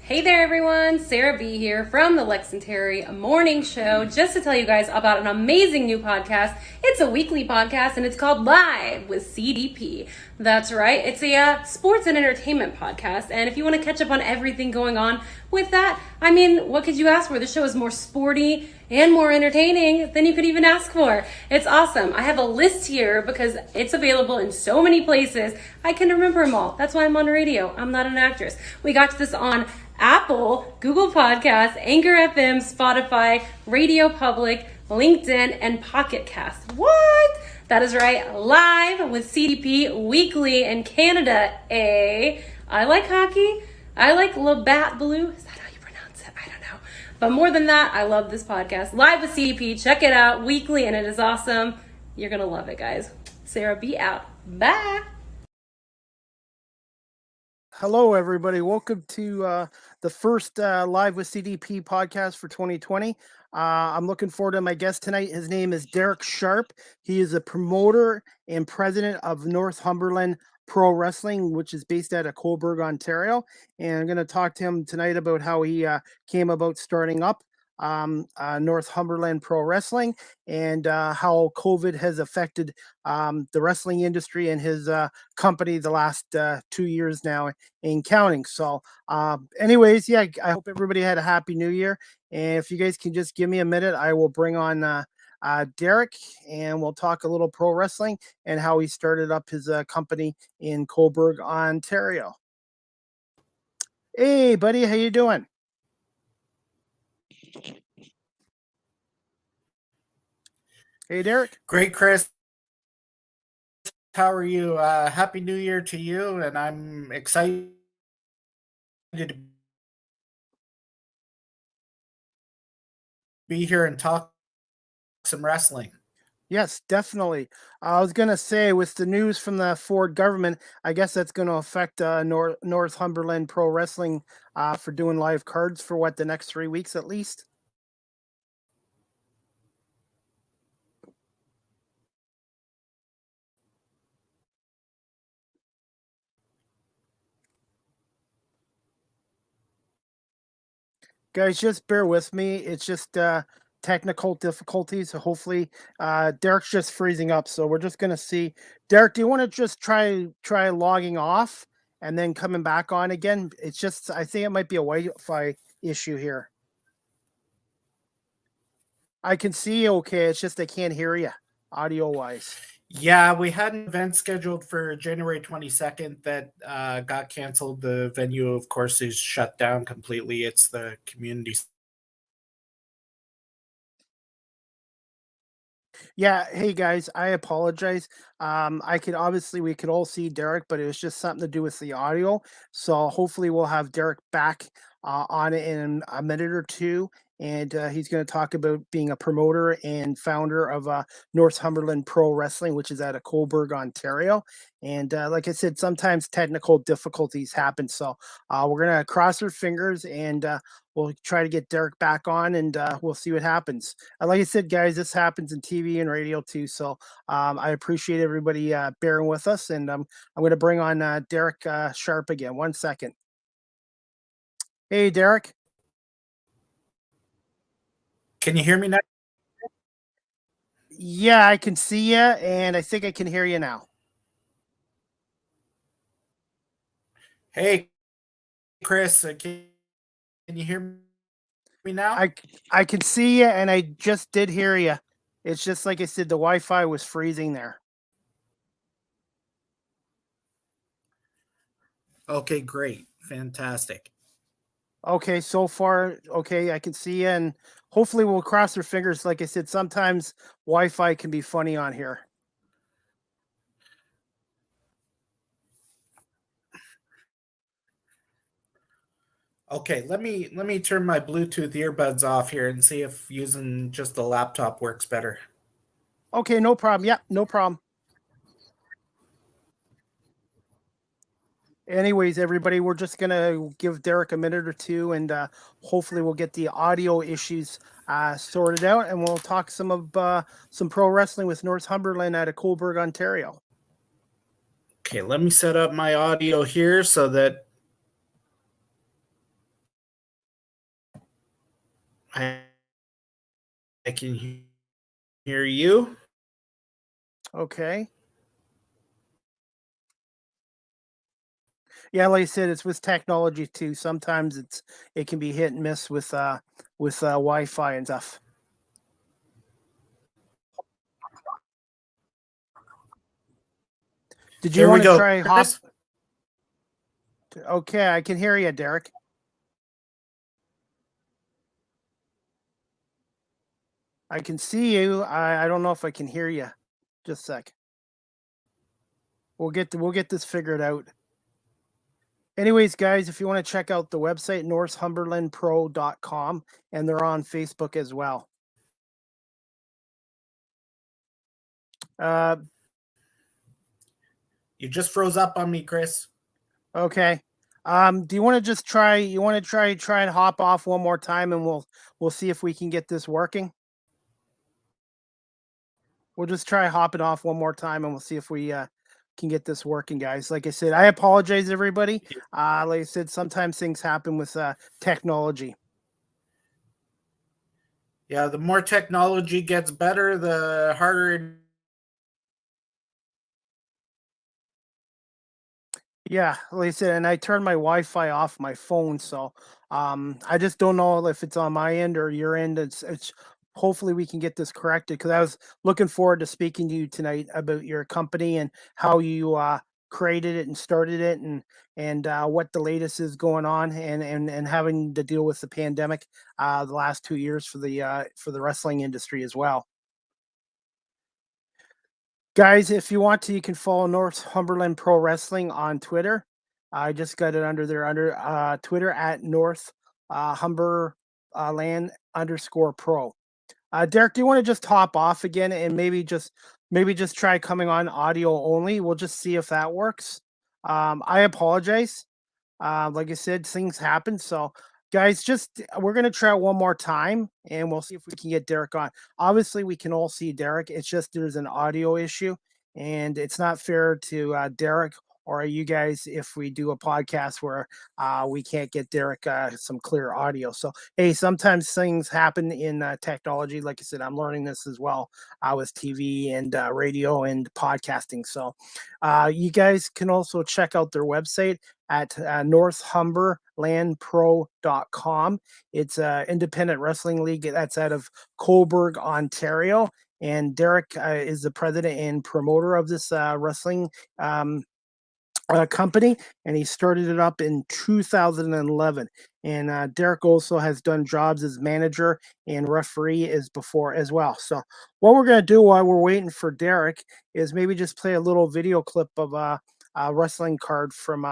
Hey there everyone, Sarah B here from the Lex and Terry Morning Show, just to tell you guys about an amazing new podcast. It's a weekly podcast and it's called Live with CDP. That's right, it's a sports and entertainment podcast, and if you want to catch up on everything going on with that, I mean, what could you ask for? The show is more sporty and more entertaining than you could even ask for. It's awesome. I have a list here because it's available in so many places. I can remember them all. That's why I'm on radio. I'm not an actress. We got this on Apple, Google Podcasts, Anchor FM, Spotify, Radio Public, LinkedIn, and Pocket Cast. What? That is right. Live with CDP weekly in Canada. I like hockey. I like Labatt Blue. Is that how you pronounce it? I don't know. But more than that, I love this podcast. Live with CDP. Check it out weekly, and it is awesome. You're going to love it, guys. Sarah B out. Bye. Hello, everybody. Welcome to the first Live with CDP podcast for 2020. I'm looking forward to my guest tonight. His name is Derek Sharp. He is a promoter and president of Northumberland Pro Wrestling, which is based out of Kolberg, Ontario. And I'm going to talk to him tonight about how he came about starting up Northumberland Pro Wrestling and how COVID has affected the wrestling industry and his company the last 2 years now in counting. So anyways, yeah, I hope everybody had a happy new year. And if you guys can just give me a minute, I will bring on Derek and we'll talk a little pro wrestling and how he started up his company in Kolberg, Ontario. Hey, buddy, how you doing? Hey, Derek. Great, Chris. How are you? Happy New Year to you, and I'm excited to be here and talk some wrestling. Yes, definitely. I was going to say, with the news from the Ford government, I guess that's going to affect Northumberland Pro Wrestling for doing live cards for the next 3 weeks at least? Guys, just bear with me. It's just technical difficulties. So hopefully, Derek's just freezing up. So we're just gonna see. Derek, do you want to just try logging off and then coming back on again? It's just I think it might be a Wi-Fi issue here. I can see you okay. It's just I can't hear you audio wise. Yeah, we had an event scheduled for January 22nd that got canceled. The venue, of course, is shut down completely. It's the community. Yeah, hey guys, I apologize. We could all see Derek, but it was just something to do with the audio. So hopefully we'll have Derek back on it in a minute or two. And he's going to talk about being a promoter and founder of Northumberland Pro Wrestling, which is out of Kolberg, Ontario. And like I said, sometimes technical difficulties happen. So we're going to cross our fingers and we'll try to get Derek back on and we'll see what happens. Like I said, guys, this happens in TV and radio too. So I appreciate everybody bearing with us. And I'm going to bring on Derek Sharp again. 1 second. Hey, Derek. Can you hear me now? Yeah, I can see you, and I think I can hear you now. Hey, Chris, can you hear me now? I can see you, and I just did hear you. It's just like I said, the Wi-Fi was freezing there. Okay, great. Fantastic. Okay, so far, okay, I can see you, and hopefully we'll cross our fingers. Like I said, sometimes Wi-Fi can be funny on here. Okay, let me turn my Bluetooth earbuds off here and see if using just the laptop works better. Okay, no problem. Yeah, no problem. Anyways, everybody, we're just going to give Derek a minute or two, and hopefully we'll get the audio issues sorted out, and we'll talk some pro wrestling with Northumberland out of Kolberg, Ontario. Okay, let me set up my audio here so that I can hear you. Okay. Yeah, like I said, it's with technology too. Sometimes it can be hit and miss with Wi-Fi and stuff. Did you There we want to go. try hop? Chris? Okay, I can hear you, Derek. I can see you. I don't know if I can hear you. Just a sec. We'll get this figured out. Anyways, guys, if you want to check out the website, northumberlandpro.com, and they're on Facebook as well. You just froze up on me, Chris. Okay. Do you want to just try? You want to try and hop off one more time, and we'll see if we can get this working. We'll just try hopping off one more time, and we'll see if we can get this working, guys. Like I said, I apologize, everybody. Like I said, sometimes things happen with technology. Yeah, the more technology gets better, the harder it. Yeah, like I said, and I turned my Wi-Fi off my phone, so I just don't know if it's on my end or your end. It's hopefully we can get this corrected, because I was looking forward to speaking to you tonight about your company and how you created it and started it, and what the latest is going on, and having to deal with the pandemic the last 2 years for the wrestling industry as well. Guys, if you want to, you can follow Northumberland Pro Wrestling on Twitter. I just got it under Twitter at Northumberland_pro. Derek, do you want to just hop off again and maybe just try coming on audio only? We'll just see if that works. I apologize. Like I said, things happen. So, guys, we're gonna try one more time, and we'll see if we can get Derek on. Obviously, we can all see Derek. It's just there's an audio issue, and it's not fair to Derek or you guys if we do a podcast where we can't get Derek some clear audio. So, hey, sometimes things happen in technology. Like I said, I'm learning this as well with TV and radio and podcasting. So, you guys can also check out their website at northumberlandpro.com. It's an independent wrestling league that's out of Kolberg, Ontario. And Derek is the president and promoter of this wrestling company, and he started it up in 2011. And Derek also has done jobs as manager and referee as before as well. So what we're going to do while we're waiting for Derek is maybe just play a little video clip of a wrestling card from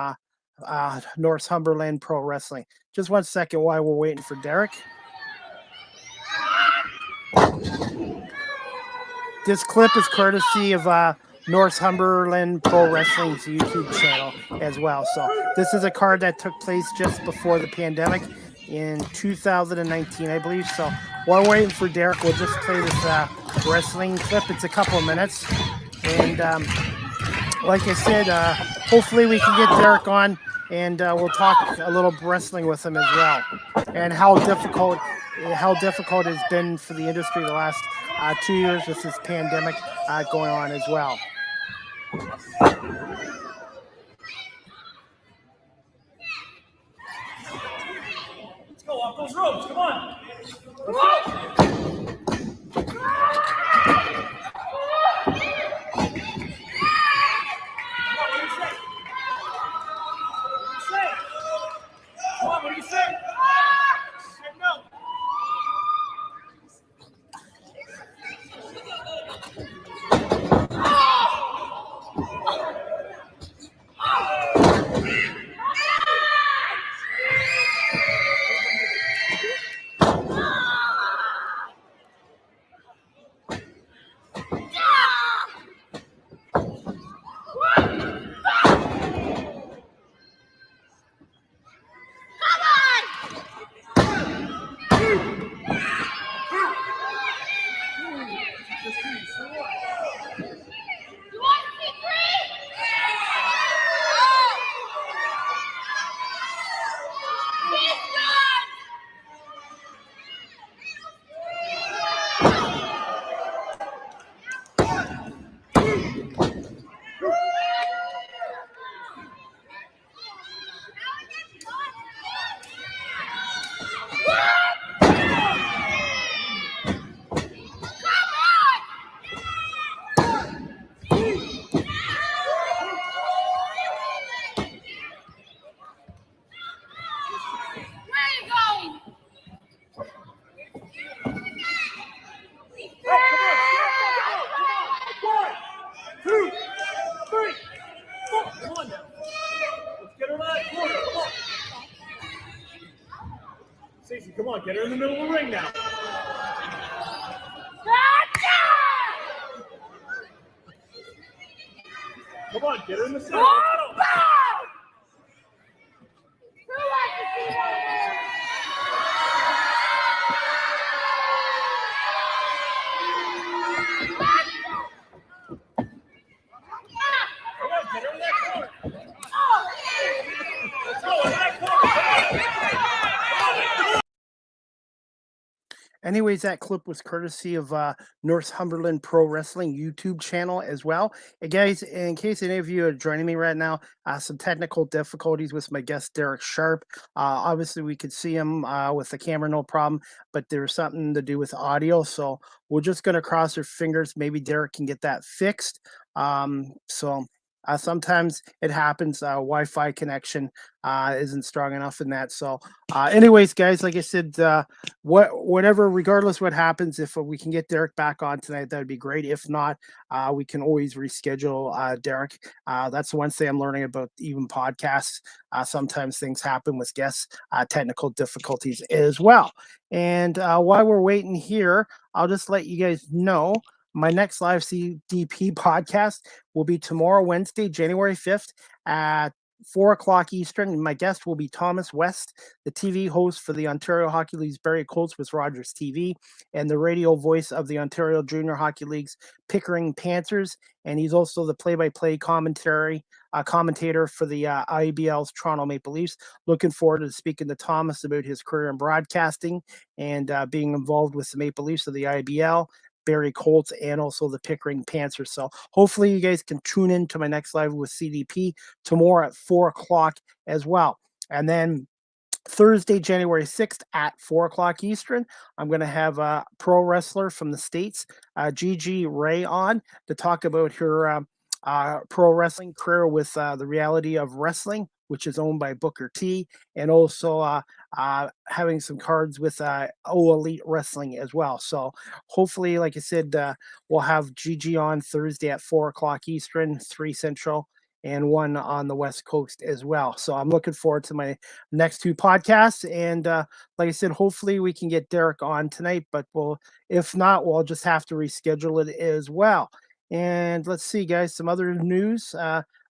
Northumberland Pro Wrestling. Just 1 second while we're waiting for Derek. This clip is courtesy of Northumberland Pro Wrestling's YouTube channel as well. So this is a card that took place just before the pandemic in 2019, I believe. So while we're waiting for Derek, we'll just play this wrestling clip. It's a couple of minutes. And like I said, hopefully we can get Derek on, and we'll talk a little wrestling with him as well, and how difficult it's been for the industry the last 2 years with this pandemic going on as well. Let's go off those ropes, come on. What do you say? No. Come on, get her in the middle of the ring now. Come on, get her in the center. Let's go. Come on, get her in that corner. Let's go in that corner. Anyways, that clip was courtesy of Northumberland Pro Wrestling YouTube channel as well. Hey guys, in case any of you are joining me right now, some technical difficulties with my guest Derek Sharp. Obviously, we could see him with the camera, no problem, but there's something to do with audio. So we're just going to cross our fingers. Maybe Derek can get that fixed. Sometimes it happens. Wi-Fi connection isn't strong enough in that. So anyways, guys, like I said, whatever, regardless what happens, if we can get Derek back on tonight, that would be great. If not, we can always reschedule Derek. That's the one thing I'm learning about even podcasts. Sometimes things happen with guests, technical difficulties as well. And while we're waiting here, I'll just let you guys know my next live CDP podcast will be tomorrow, Wednesday, January 5th at 4 o'clock Eastern. My guest will be Thomas West, the TV host for the Ontario Hockey League's Barrie Colts with Rogers TV, and the radio voice of the Ontario Junior Hockey League's Pickering Panthers. And he's also the play-by-play commentator for the IBL's Toronto Maple Leafs. Looking forward to speaking to Thomas about his career in broadcasting and being involved with the Maple Leafs of the IBL, Barrie Colts, and also the Pickering Panthers. So hopefully you guys can tune in to my next live with CDP tomorrow at 4 o'clock as well. And then Thursday, January 6th at 4 o'clock Eastern, I'm going to have a pro wrestler from the States, Gigi Ray, on to talk about her pro wrestling career with the Reality of Wrestling, which is owned by Booker T, and also having some cards with Elite Wrestling as well. So hopefully, like I said, we'll have Gigi on Thursday at 4 o'clock Eastern, 3 Central, and 1 on the West Coast as well. So I'm looking forward to my next 2 podcasts. And like I said, hopefully we can get Derek on tonight, but if not, we'll just have to reschedule it as well. And let's see, guys, some other news.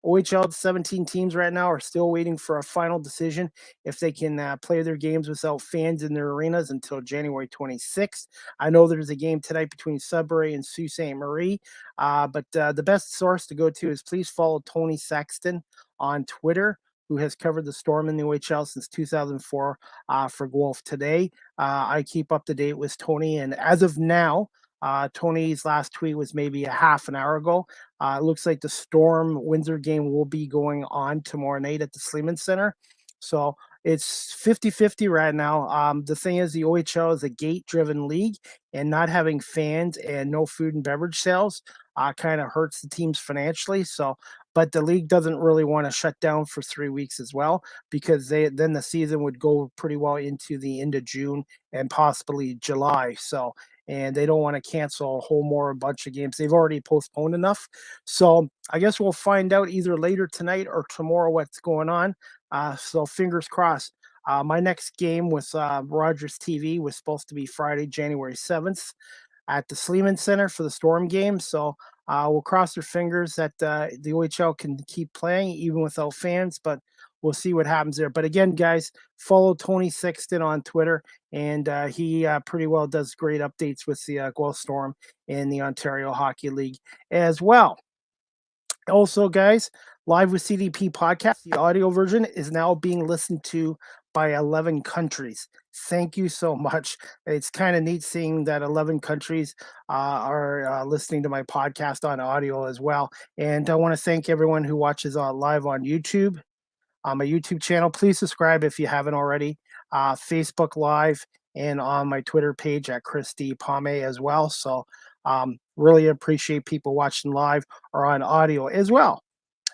OHL 17 teams right now are still waiting for a final decision if they can play their games without fans in their arenas until January 26th. I know there's a game tonight between Sudbury and Sault Ste. Marie, but the best source to go to is please follow Tony Sexton on Twitter, who has covered the Storm in the OHL since 2004 for Guelph Today. I keep up to date with Tony, and as of now, Tony's last tweet was maybe a half an hour ago. It looks like the Storm Windsor game will be going on tomorrow night at the Sleeman Center. So it's 50-50 right now. The thing is, the OHL is a gate-driven league, and not having fans and no food and beverage sales kind of hurts the teams financially. But the league doesn't really want to shut down for 3 weeks as well, because then the season would go pretty well into the end of June and possibly July. And they don't want to cancel a bunch of games. They've already postponed enough. So I guess we'll find out either later tonight or tomorrow what's going on. So fingers crossed. My next game with Rogers TV was supposed to be Friday, January 7th at the Sleeman Center for the Storm game. So we'll cross our fingers that the OHL can keep playing even without fans, but we'll see what happens there. But again, guys, follow Tony Sexton on Twitter, and he pretty well does great updates with the Guelph Storm and the Ontario Hockey League as well. Also, guys, Live with CDP podcast, the audio version is now being listened to by 11 countries. Thank you so much. It's kind of neat seeing that 11 countries are listening to my podcast on audio as well. And I want to thank everyone who watches live on YouTube, on my YouTube channel. Please subscribe if you haven't already. Facebook Live, and on my Twitter page at Christy Pame as well. So really appreciate people watching live or on audio as well.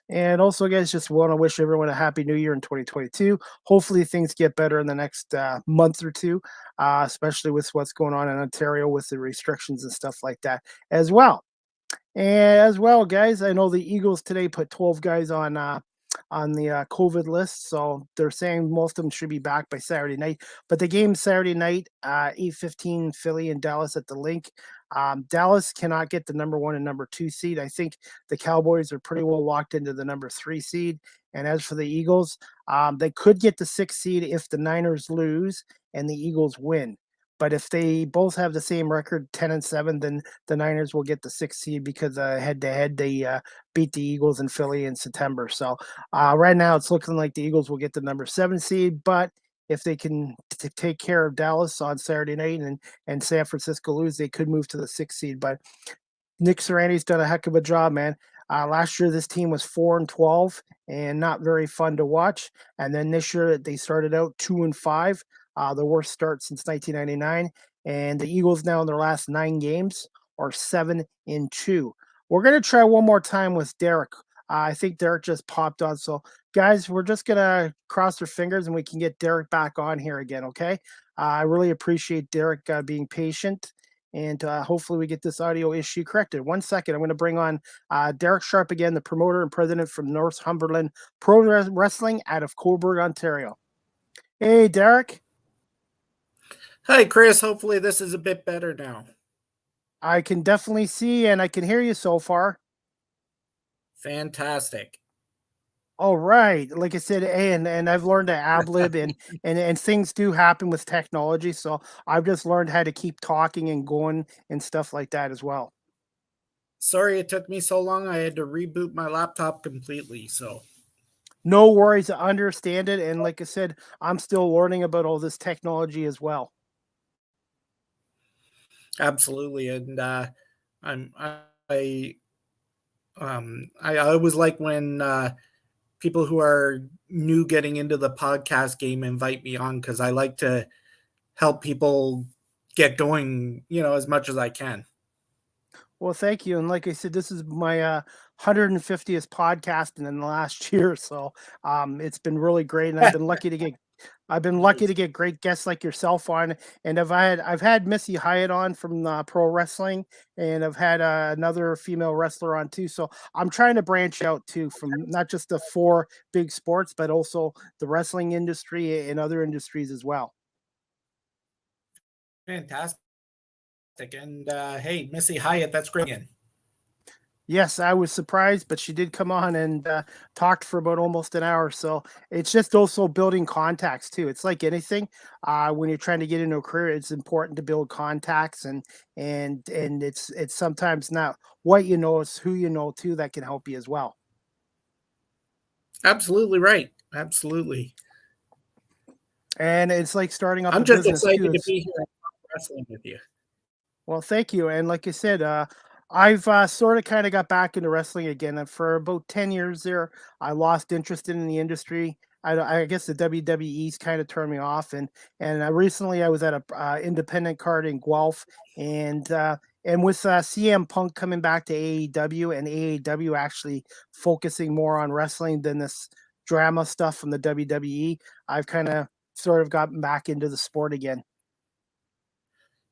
And also, guys, just want to wish everyone a happy new year in 2022. Hopefully things get better in the next month or two, especially with what's going on in Ontario with the restrictions and stuff like that as well. And as well, guys, I know the Eagles today put 12 guys on on the COVID list, so they're saying most of them should be back by Saturday night. But the game Saturday night, 8:15, Philly and Dallas at the Link. Dallas cannot get the number 1 and number 2 seed. I think the Cowboys are pretty well locked into the number 3 seed. And as for the Eagles, they could get the 6th seed if the Niners lose and the Eagles win. But if they both have the same record, 10-7, then the Niners will get the 6th seed because head-to-head they beat the Eagles in Philly in September. So right now it's looking like the Eagles will get the number 7 seed. But if they can take care of Dallas on Saturday night and San Francisco lose, they could move to the 6th seed. But Nick Sirianni's done a heck of a job, man. Last year, this team was 4-12 and not very fun to watch. And then this year, they started out 2-5, the worst start since 1999. And the Eagles now in their last 9 games are 7-2. We're going to try one more time with Derek. I think Derek just popped on. So, guys, we're just going to cross our fingers and we can get Derek back on here again, okay? I really appreciate Derek being patient. And hopefully we get this audio issue corrected. 1 second. I'm going to bring on Derek Sharp again, the promoter and president from Northumberland Pro Wrestling out of Kolberg, Ontario. Hey, Derek. Hi, Chris. Hopefully this is a bit better now. I can definitely see and I can hear you so far. Fantastic. All right. Like I said, and I've learned to ad-lib and things do happen with technology. So I've just learned how to keep talking and going and stuff like that as well. Sorry it took me so long. I had to reboot my laptop completely. So no worries. I understand it. And like I said, I'm still learning about all this technology as well. Absolutely. And I always like when people who are new getting into the podcast game invite me on because I like to help people get going, as much as I can. Well, thank you. And like I said, this is my 150th podcast in the last year. So it's been really great. And I've been lucky to get great guests like yourself on. And I've had Missy Hyatt on from Pro Wrestling, and I've had another female wrestler on too. So I'm trying to branch out too, from not just the 4 big sports, but also the wrestling industry and other industries as well. Fantastic. And hey, Missy Hyatt, that's great. Yes, I was surprised, but she did come on and talked for about almost an hour. So it's just also building contacts too. It's like anything. When you're trying to get into a career, it's important to build contacts, and it's sometimes not what you know, it's who you know too that can help you as well. Absolutely right. Absolutely. And it's like starting up. I'm just excited to be here wrestling with you. Well, thank you. And like I said, I've sort of kind of got back into wrestling again. And for about 10 years there, I lost interest in the industry. I guess the WWE's kind of turned me off. And recently I was at a independent card in Guelph. And with CM Punk coming back to AEW and AEW actually focusing more on wrestling than this drama stuff from the WWE, I've kind of sort of gotten back into the sport again.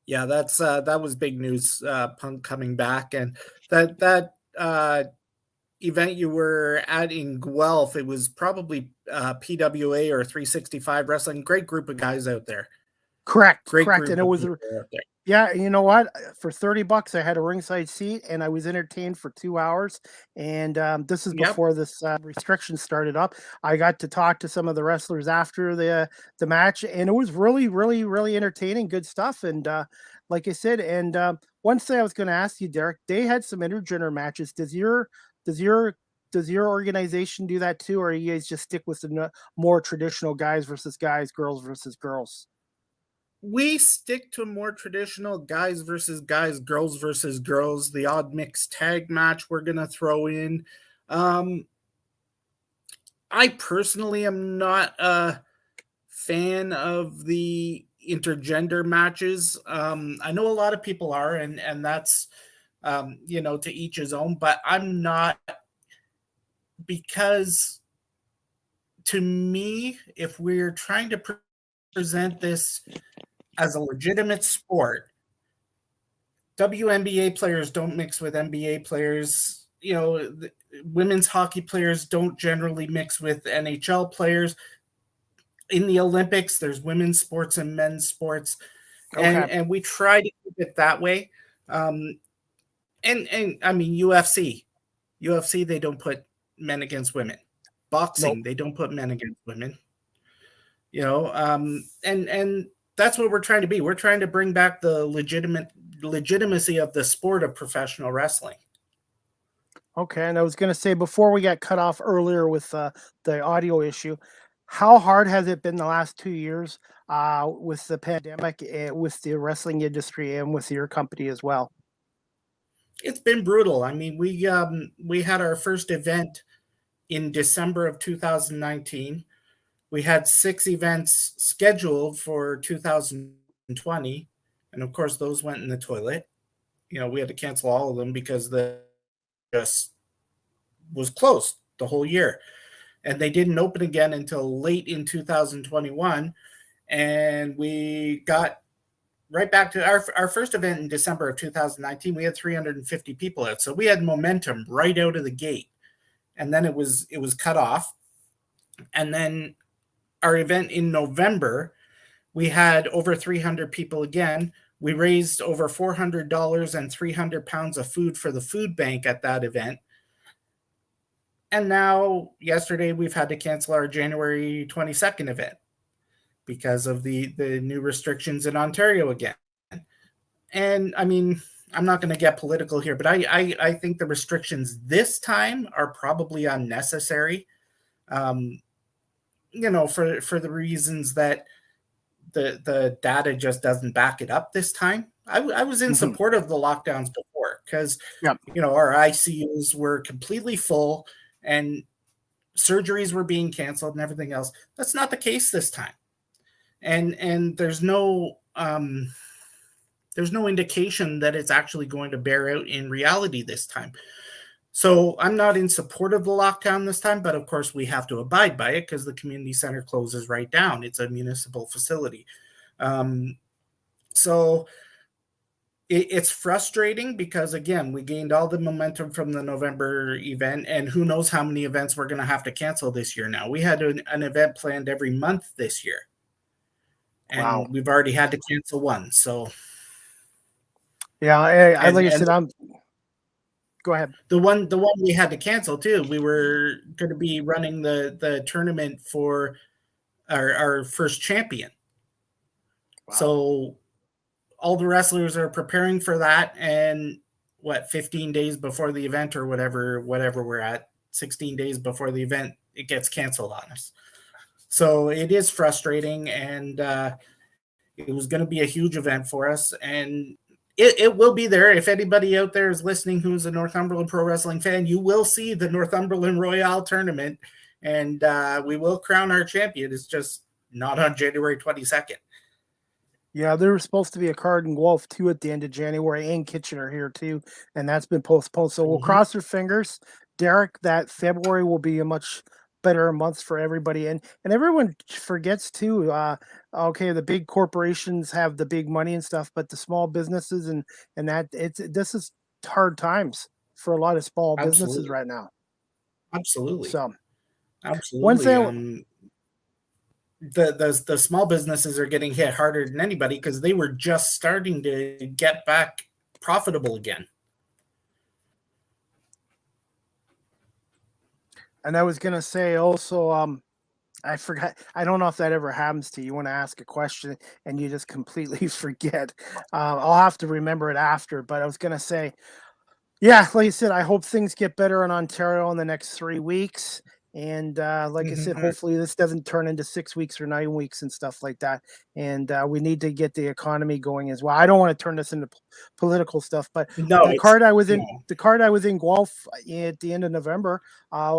Yeah, that was big news. Punk coming back, and that event you were at in Guelph, it was probably PWA or 365 Wrestling. Great group of guys out there. Correct. And it was yeah, you know what? For $30, I had a ringside seat, and I was entertained for 2 hours. And this is before this restriction started up. I got to talk to some of the wrestlers after the match, and it was really, really, really entertaining. Good stuff. And like I said, and one thing I was going to ask you, Derek, they had some intergender matches. Does your organization do that too, or you guys just stick with the more traditional guys versus guys, girls versus girls? We stick to more traditional guys versus guys, girls versus girls. The odd mixed tag match we're going to throw in. I personally am not a fan of the intergender matches. I know a lot of people are, and that's, to each his own, but I'm not, because to me, if we're trying to present this as a legitimate sport, WNBA players don't mix with NBA players. women's hockey players don't generally mix with NHL players. In the Olympics, there's women's sports and men's sports, and we try to keep it that way. And I mean UFC, they don't put men against women. Boxing, They don't put men against women. And that's what we're trying to be. We're trying to bring back the legitimacy of the sport of professional wrestling. Okay, and I was going to say, before we got cut off earlier with the audio issue, how hard has it been the last 2 years with the pandemic, with the wrestling industry, and with your company as well? It's been brutal. I mean, we had our first event in December of 2019. We had 6 events scheduled for 2020, and of course, those went in the toilet. We had to cancel all of them because the just was closed the whole year, and they didn't open again until late in 2021. And we got right back to our first event in December of 2019. We had 350 people out, so we had momentum right out of the gate. And then it was cut off. And then our event in November, we had over 300 people again. We raised over $400 and 300 pounds of food for the food bank at that event. And now, yesterday, we've had to cancel our January 22nd event because of the new restrictions in Ontario again. And I mean, I'm not going to get political here, but I think the restrictions this time are probably unnecessary. For the reasons that the data just doesn't back it up this time. I was in support of the lockdowns before because, our ICUs were completely full and surgeries were being canceled and everything else. That's not the case this time. And there's no indication that it's actually going to bear out in reality this time. So I'm not in support of the lockdown this time, but of course we have to abide by it because the community center closes right down. It's a municipal facility. So it's frustrating because, again, we gained all the momentum from the November event, and who knows how many events we're going to have to cancel this year now. We had an event planned every month this year, and we've already had to cancel one. So yeah, like I said, go ahead. The one we had to cancel too. We were going to be running the tournament for our first champion. Wow. So all the wrestlers are preparing for that, and 15 days before the event or whatever we're at, 16 days before the event, it gets canceled on us. So it is frustrating, and it was going to be a huge event for us, and it will be there. If anybody out there is listening who's a Northumberland Pro Wrestling fan, you will see the Northumberland Royale tournament, and we will crown our champion. It's just not on January 22nd. Yeah, there was supposed to be a card in Guelph too at the end of January, and Kitchener here too, and that's been postponed. So we'll cross our fingers, Derek, that February will be a much better month for everybody. And everyone forgets too, okay, the big corporations have the big money and stuff, but the small businesses and that this is hard times for a lot of small businesses right now. Absolutely. So absolutely. One thing, the small businesses are getting hit harder than anybody because they were just starting to get back profitable again. And I was going to say also, I forgot. I don't know if that ever happens to you. You want to ask a question and you just completely forget. I'll have to remember it after. But I was going to say, yeah, like I said, I hope things get better in Ontario in the next 3 weeks. And like I said, hopefully this doesn't turn into 6 weeks or 9 weeks and stuff like that. And we need to get the economy going as well. I don't want to turn this into political stuff, but the card I was in Guelph at the end of November,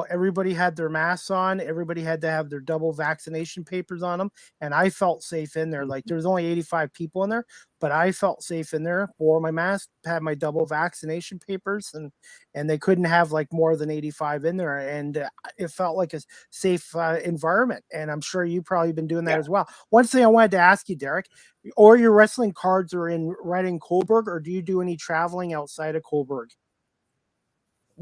everybody had their masks on. Everybody had to have their double vaccination papers on them. And I felt safe in there. Like there was only 85 people in there, but I felt safe in there, wore my mask, had my double vaccination papers, and they couldn't have like more than 85 in there. And it felt like a safe environment. And I'm sure you've probably been doing that as well. One thing I wanted to ask you, Derek, or your wrestling cards are right in Kolberg, or do you do any traveling outside of Kolberg?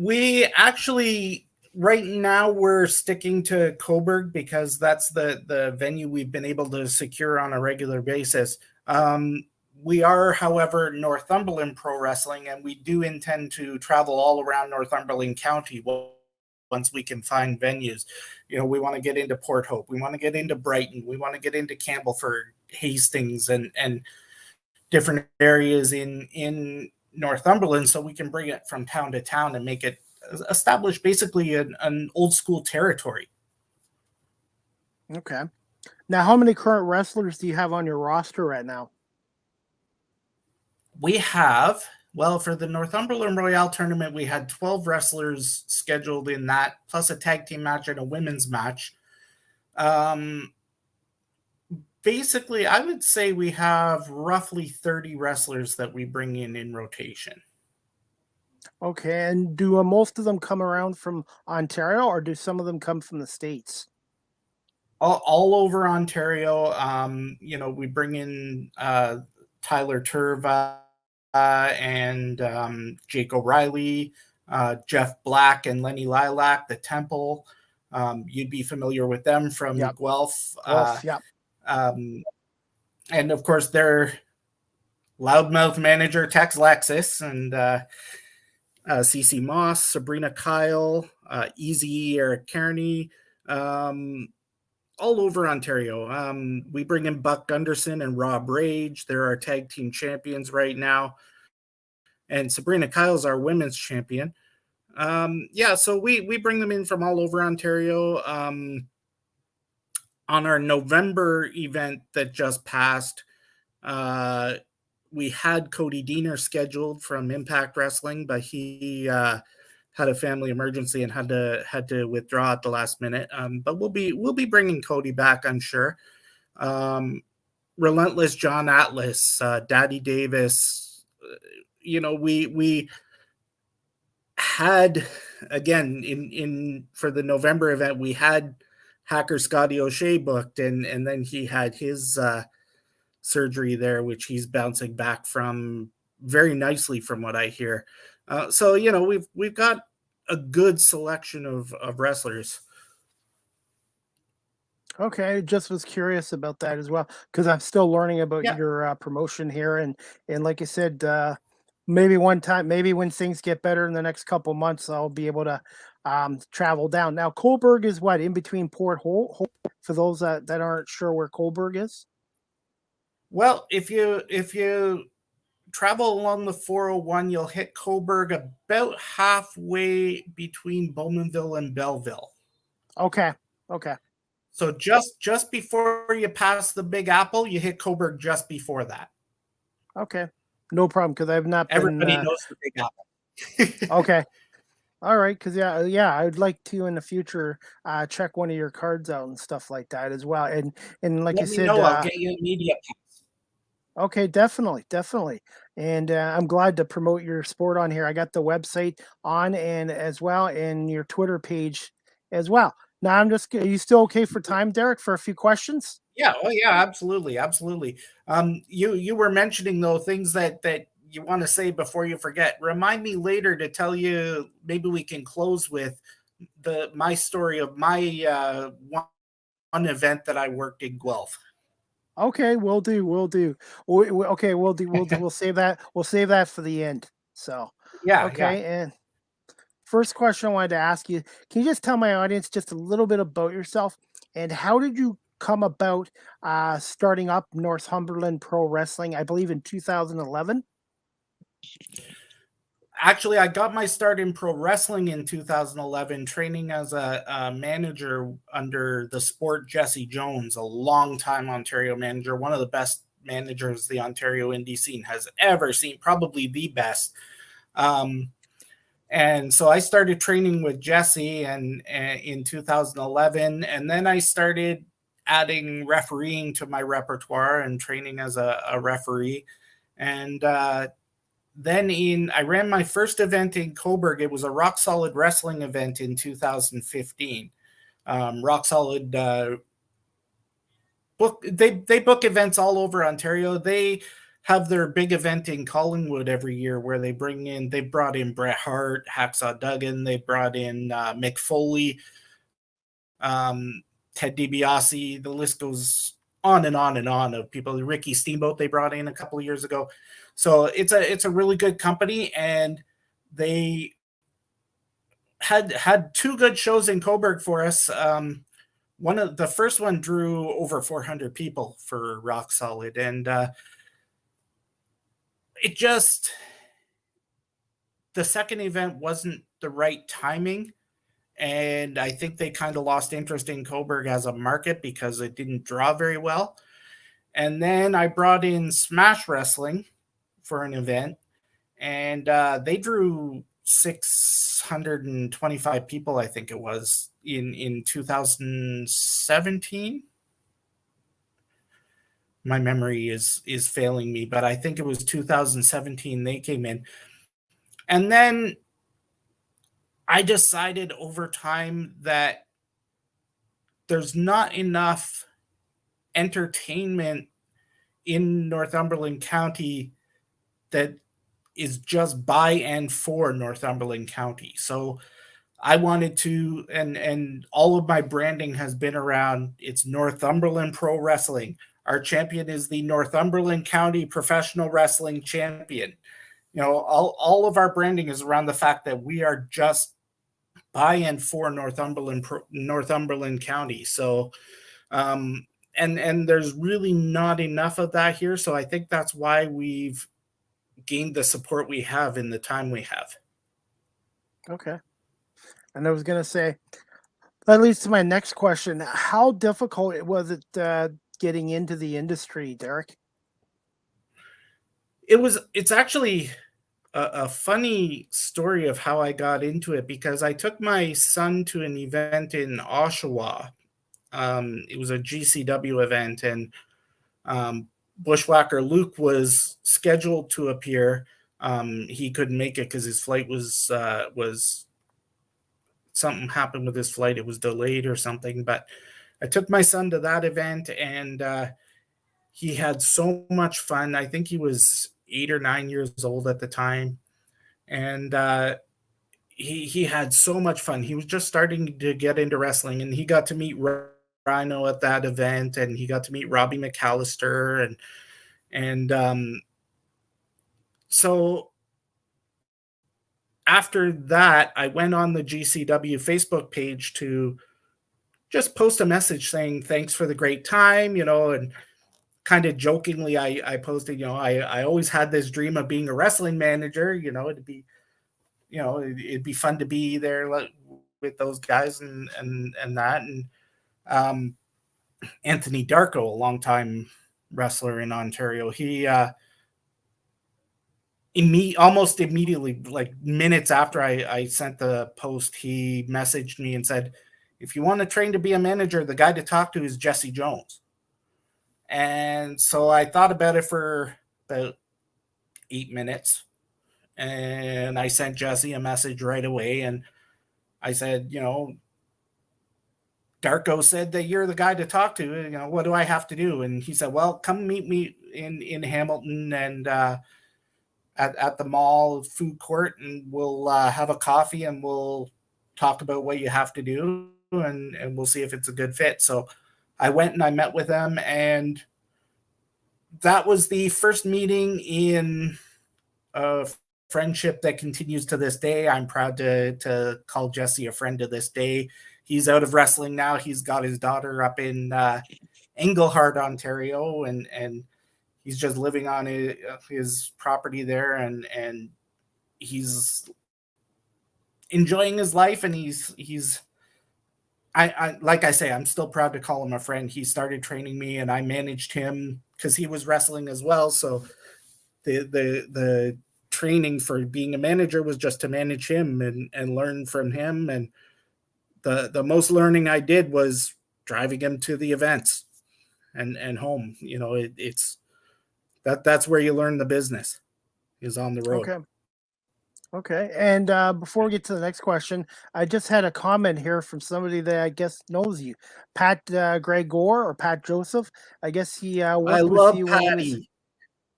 We actually, right now, we're sticking to Kolberg because that's the venue we've been able to secure on a regular basis. We are, however, Northumberland Pro Wrestling, and we do intend to travel all around Northumberland County once we can find venues. We want to get into Port Hope. We want to get into Brighton. We want to get into Campbellford, Hastings, and different areas in Northumberland, so we can bring it from town to town and make it establish basically an old school territory. Okay. Now, how many current wrestlers do you have on your roster right now? We have, well, for the Northumberland Royale tournament, we had 12 wrestlers scheduled in that, plus a tag team match and a women's match. Basically, I would say we have roughly 30 wrestlers that we bring in rotation. Okay, and do most of them come around from Ontario, or do some of them come from the States? All over Ontario. We bring in Tyler Turva and Jake O'Reilly, Jeff Black and Lenny Lilac, the Temple. You'd be familiar with them from Guelph. Yep. And of course, their loudmouth manager, Tex Lexus, and CC Moss, Sabrina Kyle, Easy Eric Kearney, all over Ontario. We bring in Buck Gunderson and Rob Rage. They're our tag team champions right now. And Sabrina Kyle's our women's champion. So we bring them in from all over Ontario. On our November event that just passed, we had Cody Diener scheduled from Impact Wrestling, but he had a family emergency and had to withdraw at the last minute. But we'll be bringing Cody back, I'm sure. Relentless John Atlas, Daddy Davis. We had, again, in for the November event, we had Hacker Scotty O'Shea booked, and then he had his surgery there, which he's bouncing back from very nicely from what I hear. So we've got a good selection of wrestlers. Okay, just was curious about that as well, because I'm still learning about your promotion here, and like I said, maybe one time, maybe when things get better in the next couple months, I'll be able to travel down. Now, Kolberg is what, in between Port Hope, for those that aren't sure where Kolberg is? Well, if you travel along the 401, you'll hit Kolberg about halfway between Bowmanville and Belleville. Okay. So just before you pass the Big Apple, you hit Kolberg just before that. Okay. No problem, because I've not Everybody knows the Big Apple. Okay. All right, because I'd like to in the future check one of your cards out and stuff like that as well. And like Let I me said, know, I'll get you a media pass. Okay, definitely. And I'm glad to promote your sport on here. I got the website on and as well, and your Twitter page as well. Now are you still okay for time, Derek, for a few questions? Yeah. Oh yeah, absolutely. You were mentioning though things that you want to say before you forget. Remind me later to tell you, maybe we can close with my story of my one event that I worked in Guelph. Okay, we'll do. Okay, we'll do. We'll save that. We'll save that for the end. So okay. And first question I wanted to ask you: can you just tell my audience just a little bit about yourself and how did you come about starting up Northumberland Pro Wrestling? I believe in 2011. Actually, I got my start in pro wrestling in 2011, training as a manager under the sport Jesse Jones, a longtime Ontario manager, one of the best managers the Ontario indie scene has ever seen, probably the best. And so I started training with Jesse and in 2011, and then I started adding refereeing to my repertoire and training as a referee. And then I ran my first event in Kolberg. It was a Rock Solid Wrestling event in 2015. Rock Solid they book events all over Ontario. They have their big event in Collingwood every year where they brought in Bret Hart, Hacksaw Duggan, they brought in Mick Foley, Ted DiBiase, the list goes on and on and on of people. Ricky Steamboat they brought in a couple of years ago. So it's a really good company, and they had two good shows in Kolberg for us. The first one drew over 400 people for Rock Solid, and the second event wasn't the right timing, and I think they kind of lost interest in Kolberg as a market because it didn't draw very well. And then I brought in Smash Wrestling for an event, and they drew 625 people, I think it was, in 2017. My memory is failing me, but I think it was 2017 they came in. And then I decided over time that there's not enough entertainment in Northumberland County that is just by and for Northumberland County. So I wanted to, and all of my branding has been around, it's Northumberland Pro Wrestling. Our champion is the Northumberland County Professional Wrestling Champion. You know, all of our branding is around the fact that we are just by and for Northumberland County. So, and there's really not enough of that here. So I think that's why we've gained the support we have in the time we have. Okay. And I was going to say, that leads to my next question. How difficult was it getting into the industry, Derek? It's actually a funny story of how I got into it, because I took my son to an event in Oshawa. It was a GCW event, and Bushwhacker Luke was scheduled to appear. He couldn't make it because his flight was something happened with his flight. It was delayed or something. But I took my son to that event, and he had so much fun. I think he was 8 or 9 years old at the time, and he had so much fun. He was just starting to get into wrestling, and he got to meet Rhino at that event, and he got to meet Robbie McAllister, and so after that, I went on the GCW Facebook page to just post a message saying thanks for the great time, you know, and kind of jokingly I posted, you know, I always had this dream of being a wrestling manager, you know, it'd be fun to be there with those guys and that. And Anthony Darko, a longtime wrestler in Ontario, he almost immediately, like minutes after I sent the post, he messaged me and said, if you want to train to be a manager, the guy to talk to is Jesse Jones. And so I thought about it for about 8 minutes, and I sent Jesse a message right away. And I said, you know, Darko said that you're the guy to talk to. You know, what do I have to do? And he said, well, come meet me in Hamilton and at the mall food court, and we'll have a coffee and we'll talk about what you have to do, and we'll see if it's a good fit. So I went and I met with them, and that was the first meeting in a friendship that continues to this day. I'm proud to call Jesse a friend to this day. He's out of wrestling now. He's got his daughter up in Englehart, Ontario, and he's just living on his property there, and he's enjoying his life, and he's I like I say, I'm still proud to call him a friend. He started training me, and I managed him because he was wrestling as well. So the training for being a manager was just to manage him and learn from him. And the most learning I did was driving him to the events and home. You know, that's where you learn the business, is on the road. Okay. And before we get to the next question, I just had a comment here from somebody that I guess knows you, Pat Gregor or Pat Joseph. I guess he worked with you. Patty.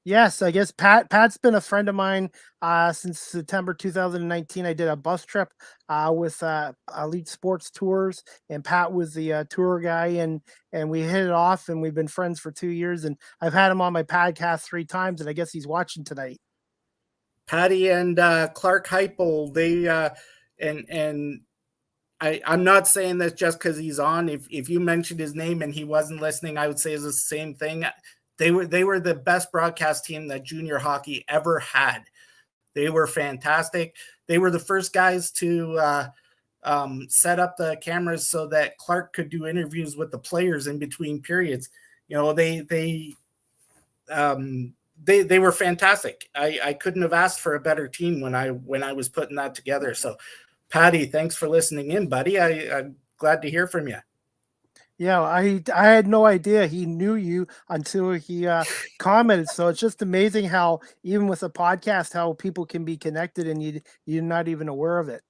Yes, I guess Pat's been a friend of mine since September 2019. I did a bus trip with Elite Sports Tours, and Pat was the tour guy, and we hit it off, and we've been friends for 2 years. And I've had him on my podcast 3 times, and I guess he's watching tonight. Patty and Clark Heupel, they and I'm not saying this just because he's on. If you mentioned his name and he wasn't listening, I would say it's the same thing. They were the best broadcast team that junior hockey ever had. They were fantastic. They were the first guys to set up the cameras so that Clark could do interviews with the players in between periods. You know, they were fantastic. I couldn't have asked for a better team when I was putting that together. So, Patty, thanks for listening in, buddy. I'm glad to hear from you. Yeah, I had no idea he knew you until he commented. So it's just amazing how even with a podcast, how people can be connected and you're not even aware of it.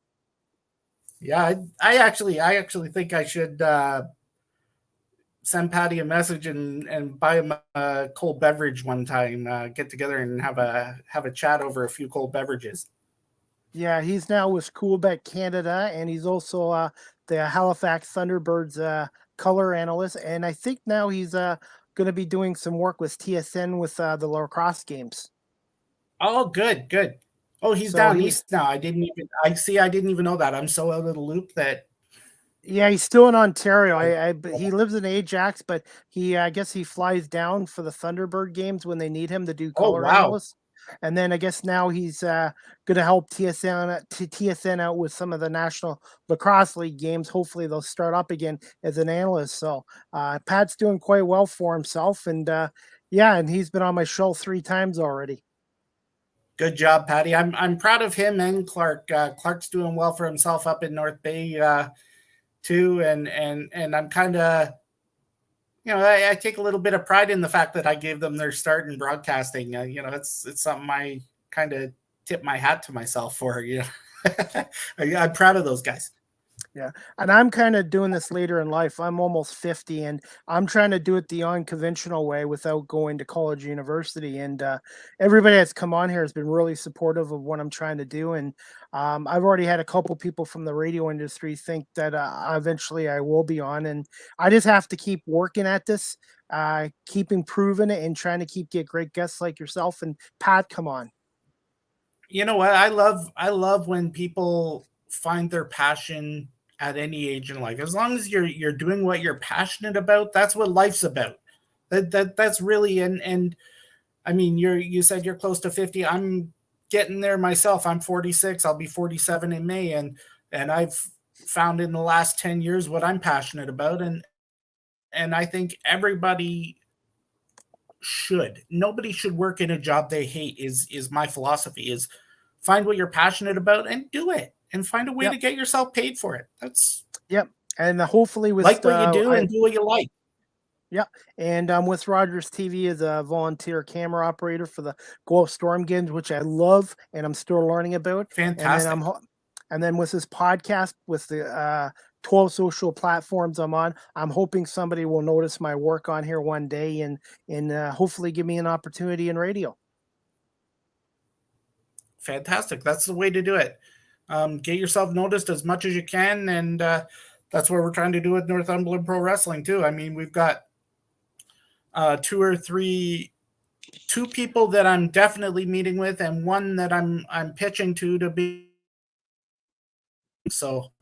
Yeah, I actually think I should send Patty a message and buy him a cold beverage one time. Get together and have a chat over a few cold beverages. Yeah, he's now with Coolbeck Canada, and he's also the Halifax Thunderbirds color analyst. And I think now he's going to be doing some work with TSN with the lacrosse games. Oh, good. Oh, he's down east now. I didn't even know that. I'm so out of the loop that. Yeah, he's still in Ontario. He lives in Ajax, but I guess he flies down for the Thunderbird games when they need him to do color analysts. And then I guess now he's going to help TSN out with some of the National Lacrosse League games. Hopefully they'll start up again as an analyst. So Pat's doing quite well for himself. And and he's been on my show 3 times already. Good job, Patty. I'm proud of him and Clark. Clark's doing well for himself up in North Bay too. And I'm kind of, I take a little bit of pride in the fact that I gave them their start in broadcasting. It's something I kind of tip my hat to myself for. I'm proud of those guys. Yeah. And I'm kind of doing this later in life. I'm almost 50 and I'm trying to do it the unconventional way without going to college, university. And everybody that's come on here has been really supportive of what I'm trying to do. And I've already had a couple people from the radio industry think that eventually I will be on. And I just have to keep working at this, keep improving it and trying to get great guests like yourself and Pat come on. You know what? I love when people find their passion at any age in life. As long as you're doing what you're passionate about, that's what life's about. That's really and I mean you said you're close to 50. I'm getting there myself. I'm 46. I'll be 47 in May, and I've found in the last 10 years what I'm passionate about, and I think everybody should. Nobody should work in a job they hate is my philosophy. Is find what you're passionate about and do it. And find a way to get yourself paid for it. That's and hopefully with like what you do and do what you like. Yeah, and I'm with Rogers TV as a volunteer camera operator for the Go Up Storm games, which I love and I'm still learning about. Fantastic. And then with this podcast, with the 12 social platforms I'm on, I'm hoping somebody will notice my work on here one day and hopefully give me an opportunity in radio. Fantastic. That's the way to do it. Get yourself noticed as much as you can, and that's what we're trying to do with Northumberland Pro Wrestling too. I mean, we've got 2 people that I'm definitely meeting with, and one that I'm pitching to be. So,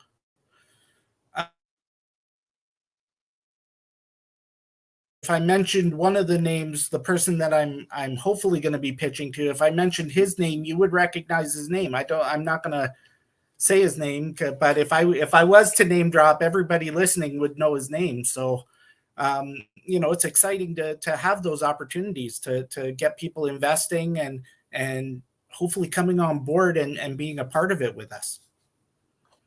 if I mentioned one of the names, the person that I'm hopefully going to be pitching to, if I mentioned his name, you would recognize his name. I'm not going to say his name, but if I was to name drop, everybody listening would know his name. So, it's exciting to have those opportunities to get people investing and hopefully coming on board and being a part of it with us.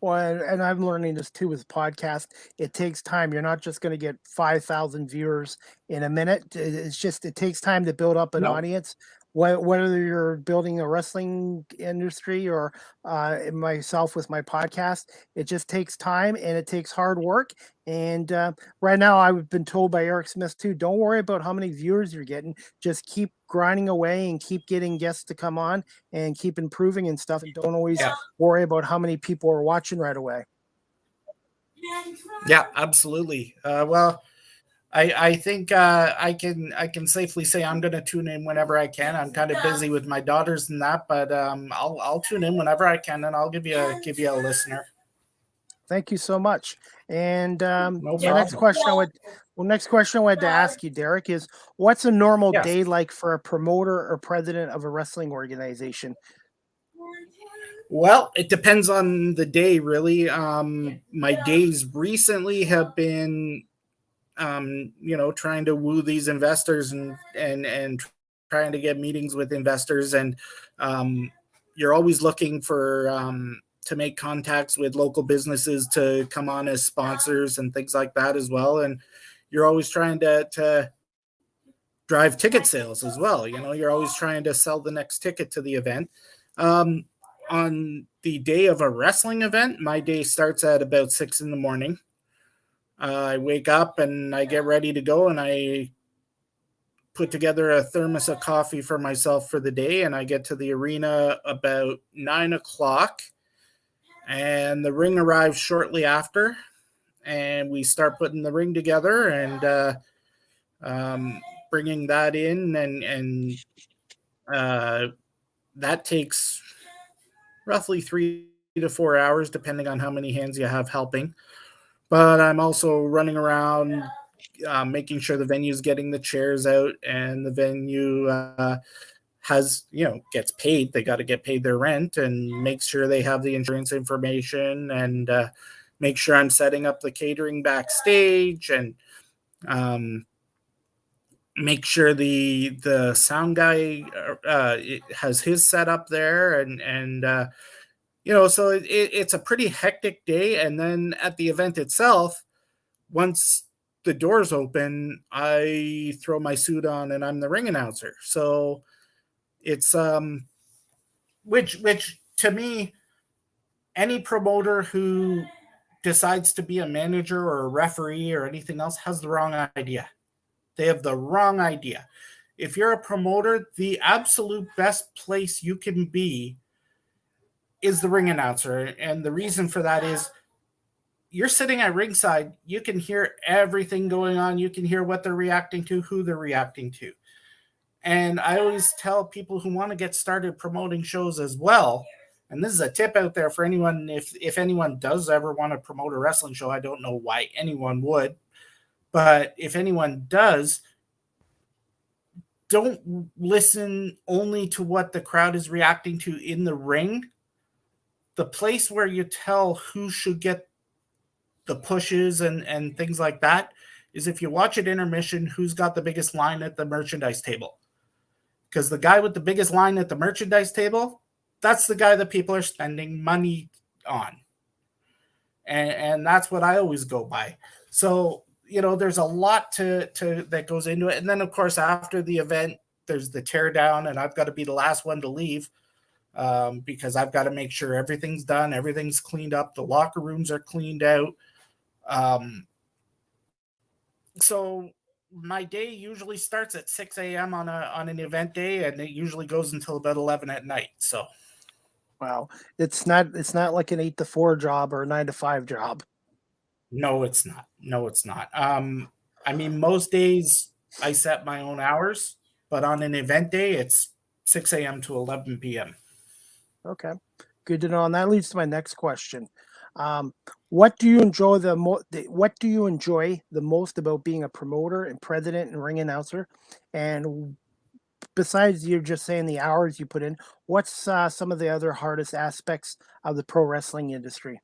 Well, and I'm learning this too with podcast. It takes time. You're not just going to get 5,000 viewers in a minute. It takes time to build up an audience. whether you're building a wrestling industry or myself with my podcast, it just takes time and it takes hard work. And right now, I've been told by Eric Smith too, don't worry about how many viewers you're getting. Just keep grinding away and keep getting guests to come on and keep improving and stuff. And don't always worry about how many people are watching right away. Yeah, absolutely. Well, I think I can safely say I'm going to tune in whenever I can. I'm kind of busy with my daughters and that, but I'll tune in whenever I can, and I'll give you a listener. Thank you so much. And No my next question I wanted to ask you, Derek, is what's a normal day like for a promoter or president of a wrestling organization? Well, it depends on the day, really. My days recently have been trying to woo these investors and trying to get meetings with investors. And you're always looking for to make contacts with local businesses to come on as sponsors and things like that as well. And you're always trying to drive ticket sales as well. You're always trying to sell the next ticket to the event. On the day of a wrestling event, my day starts at about 6 a.m. I wake up and I get ready to go, and I put together a thermos of coffee for myself for the day, and I get to the arena about 9 o'clock, and the ring arrives shortly after, and we start putting the ring together and bringing that in, and that takes roughly 3 to 4 hours, depending on how many hands you have helping. But I'm also running around making sure the venue's getting the chairs out, and the venue gets paid. They got to get paid their rent, and make sure they have the insurance information, and make sure I'm setting up the catering backstage, and make sure the sound guy has his setup there, and so it's a pretty hectic day. And then at the event itself, once the doors open, I throw my suit on and I'm the ring announcer. So it's which to me, any promoter who decides to be a manager or a referee or anything else has the wrong idea. They have the wrong idea. If you're a promoter, the absolute best place you can be is the ring announcer. And the reason for that is you're sitting at ringside. You can hear everything going on. You can hear what they're reacting to, who they're reacting to. And I always tell people who want to get started promoting shows as well, and this is a tip out there for anyone, if anyone does ever want to promote a wrestling show, I don't know why anyone would, but if anyone does, don't listen only to what the crowd is reacting to in the ring. The place where you tell who should get the pushes and things like that is if you watch at intermission, who's got the biggest line at the merchandise table. Because the guy with the biggest line at the merchandise table, that's the guy that people are spending money on. And that's what I always go by. So, there's a lot to that goes into it. And then, of course, after the event, there's the tear down, and I've got to be the last one to leave. Because I've got to make sure everything's done, everything's cleaned up, the locker rooms are cleaned out. So my day usually starts at 6 a.m. on an event day, and it usually goes until about 11 at night. So, wow, it's not like an 8 to 4 job or a 9 to 5 job. No, it's not. Most days I set my own hours, but on an event day, it's 6 a.m. to 11 p.m. Okay, good to know. And that leads to my next question. What do you enjoy the most about being a promoter and president and ring announcer? And besides you just saying the hours you put in, what's some of the other hardest aspects of the pro wrestling industry?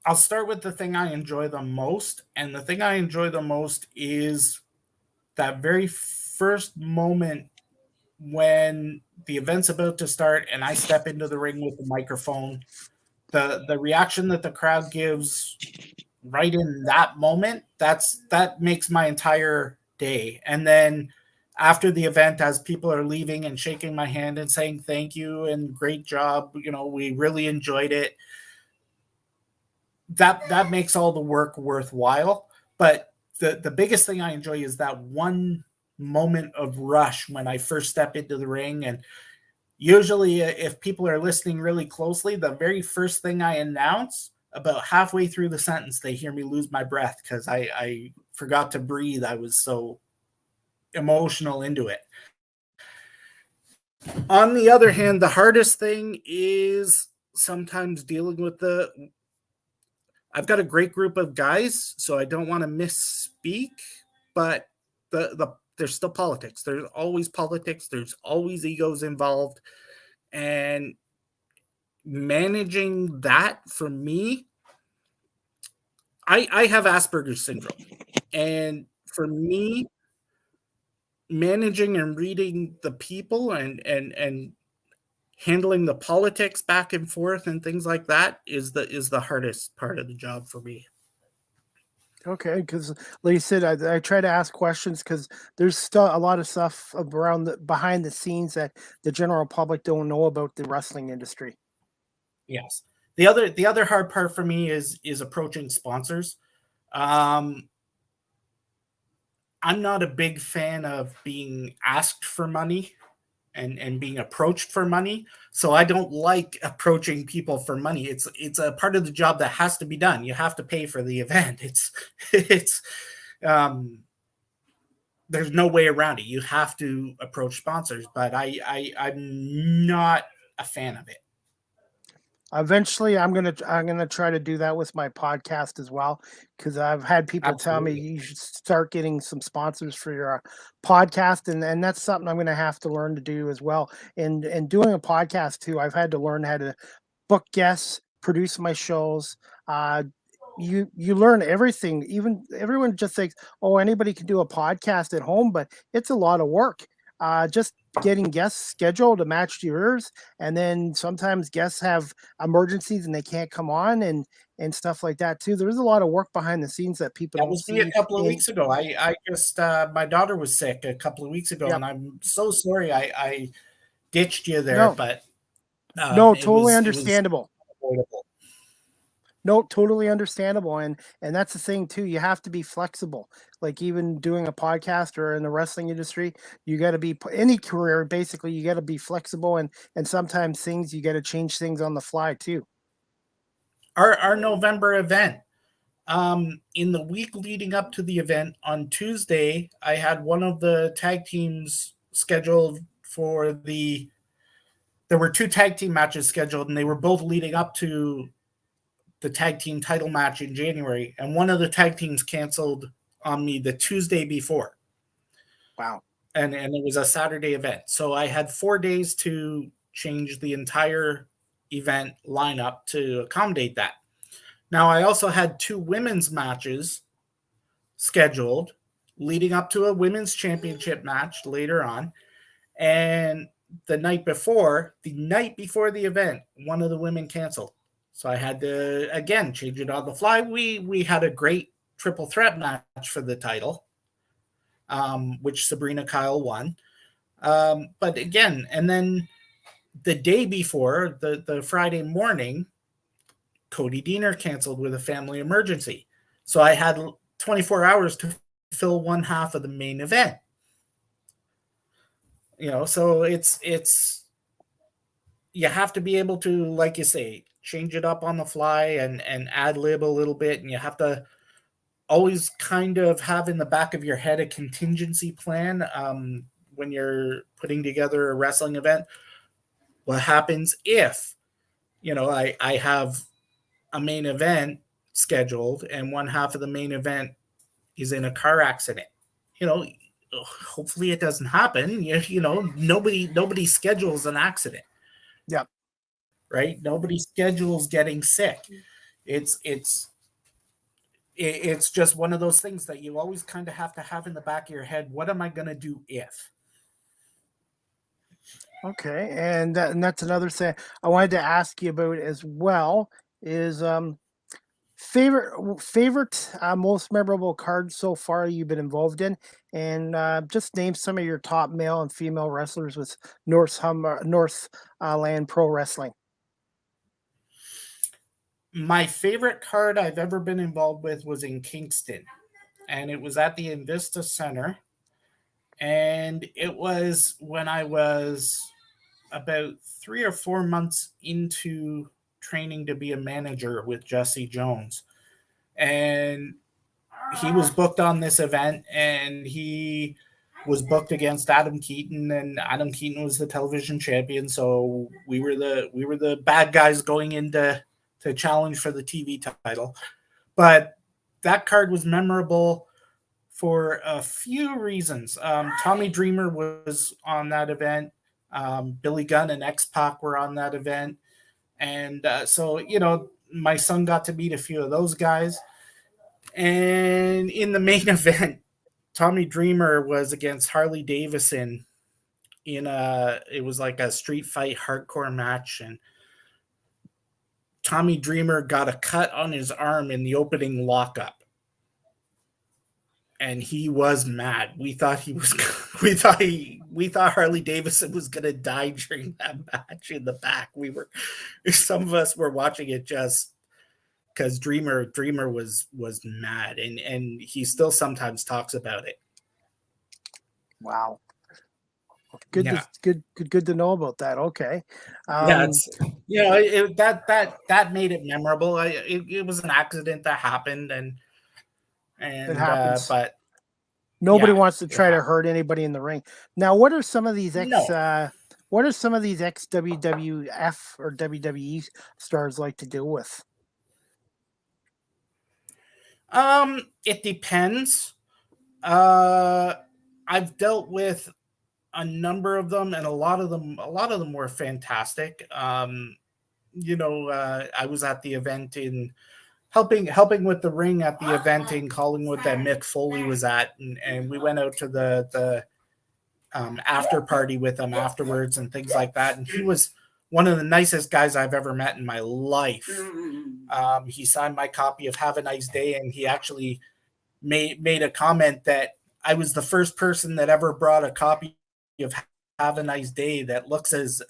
I'll start with the thing I enjoy the most. And the thing I enjoy the most is that very first moment when the event's about to start and I step into the ring with the microphone, the reaction that the crowd gives right in that moment, that makes my entire day. And then after the event, as people are leaving and shaking my hand and saying thank you and great job, we really enjoyed it. That makes all the work worthwhile. But the biggest thing I enjoy is that one moment of rush when I first step into the ring. And usually, if people are listening really closely, the very first thing I announce, about halfway through the sentence, they hear me lose my breath because I forgot to breathe. I was so emotional into it. On the other hand, the hardest thing is sometimes dealing with I've got a great group of guys, so I don't want to misspeak, but there's still politics. There's always politics. There's always egos involved. And managing that for me, I have Asperger's syndrome. And for me, managing and reading the people and handling the politics back and forth and things like that is the hardest part of the job for me. Okay, because like you said, I try to ask questions because there's still a lot of stuff around behind the scenes that the general public don't know about the wrestling industry. Yes. The other hard part for me is approaching sponsors. I'm not a big fan of being asked for money and being approached for money. So I don't like approaching people for money. It's a part of the job that has to be done. You have to pay for the event. It's there's no way around it. You have to approach sponsors, but I'm not a fan of it. Eventually, I'm gonna try to do that with my podcast as well, because I've had people tell me Absolutely. you should start getting some sponsors for your podcast, and that's something I'm gonna have to learn to do as well. And doing a podcast too, I've had to learn how to book guests, produce my shows. You learn everything. Even everyone just thinks, oh, anybody can do a podcast at home, but it's a lot of work. Just getting guests scheduled to match yours, and then sometimes guests have emergencies and they can't come on, and stuff like that too. There's a lot of work behind the scenes that people That don't was me a see. couple of In weeks ago. I just my daughter was sick a couple of weeks ago, Yep. and I'm so sorry I ditched you there, No, but no, it totally was understandable. avoidable. No, totally understandable. And that's the thing too. You have to be flexible. Like even doing a podcast or in the wrestling industry, you got to be any career basically. You got to be flexible, and sometimes things you got to change things on the fly too. Our November event. In the week leading up to the event on Tuesday, I had one of the tag teams scheduled for there were two tag team matches scheduled, and they were both leading up to the tag team title match in January. And one of the tag teams canceled on me the Tuesday before. Wow. And it was a Saturday event. So I had 4 days to change the entire event lineup to accommodate that. Now, I also had two women's matches scheduled leading up to a women's championship match later on. And the night before the event, one of the women canceled. So I had to, again, change it on the fly. We had a great triple threat match for the title, which Sabrina Kyle won. But again, and then the day before, the Friday morning, Cody Diener canceled with a family emergency. So I had 24 hours to fill one half of the main event. So it's you have to be able to, like you say, change it up on the fly and ad lib a little bit, and you have to always kind of have in the back of your head a contingency plan when you're putting together a wrestling event. What happens if I have a main event scheduled and one half of the main event is in a car accident? Hopefully it doesn't happen. Nobody schedules an accident. Yep. Right? Nobody schedules getting sick. It's just one of those things that you always kind of have to have in the back of your head. What am I going to do if? Okay, and that's another thing I wanted to ask you about as well is Favorite most memorable cards so far you've been involved in, and just name some of your top male and female wrestlers with Northland Pro Wrestling. My favorite card I've ever been involved with was in Kingston, and it was at the Invista Center. And it was when I was about 3 or 4 months into training to be a manager with Jesse Jones. And he was booked on this event, and he was booked against Adam Keaton, and Adam Keaton was the television champion. So we were the bad guys going into to challenge for the TV title. But that card was memorable for a few reasons. Tommy Dreamer was on that event. Billy Gunn and X-Pac were on that event. And so, my son got to meet a few of those guys. And in the main event, Tommy Dreamer was against Harley Davidson it was like a street fight hardcore match. And Tommy Dreamer got a cut on his arm in the opening lockup. And he was mad. We thought Harley Davidson was going to die during that match in the back. Some of us were watching it just because Dreamer was mad, and he still sometimes talks about it. Wow. Good to know about that. Okay. That made it memorable. It was an accident that happened, and it happens. But nobody wants to try to hurt anybody in the ring. Now, what are some of these WWF or WWE stars like to deal with? It depends. I've dealt with a number of them, and a lot of them were fantastic. I was at the event in helping with the ring at the event in Collingwood that Mick Foley was at, and we went out to the after party with him afterwards and things like that. And he was one of the nicest guys I've ever met in my life. He signed my copy of Have a Nice Day, and he actually made a comment that I was the first person that ever brought a copy of Have a Nice Day that looks as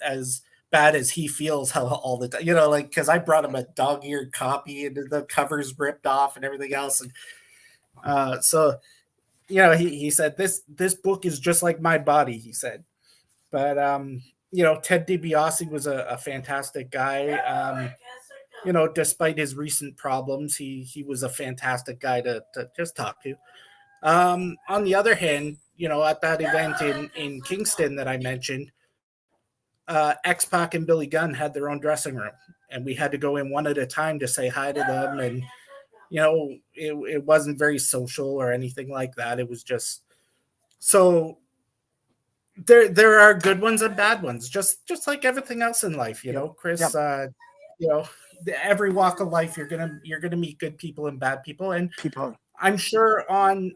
bad as he feels all the time, because I brought him a dog-eared copy and the cover's ripped off and everything else. And he said, this book is just like my body, he said. But Ted DiBiase was a fantastic guy. Despite his recent problems, he was a fantastic guy to just talk to. On the other hand, at that event in Kingston that I mentioned, X-Pac and Billy Gunn had their own dressing room, and we had to go in one at a time to say hi to them. And, it wasn't very social or anything like that. It was just, so there are good ones and bad ones, just like everything else in life, Chris. Yep. Every walk of life, you're gonna meet good people and bad people. And I'm sure on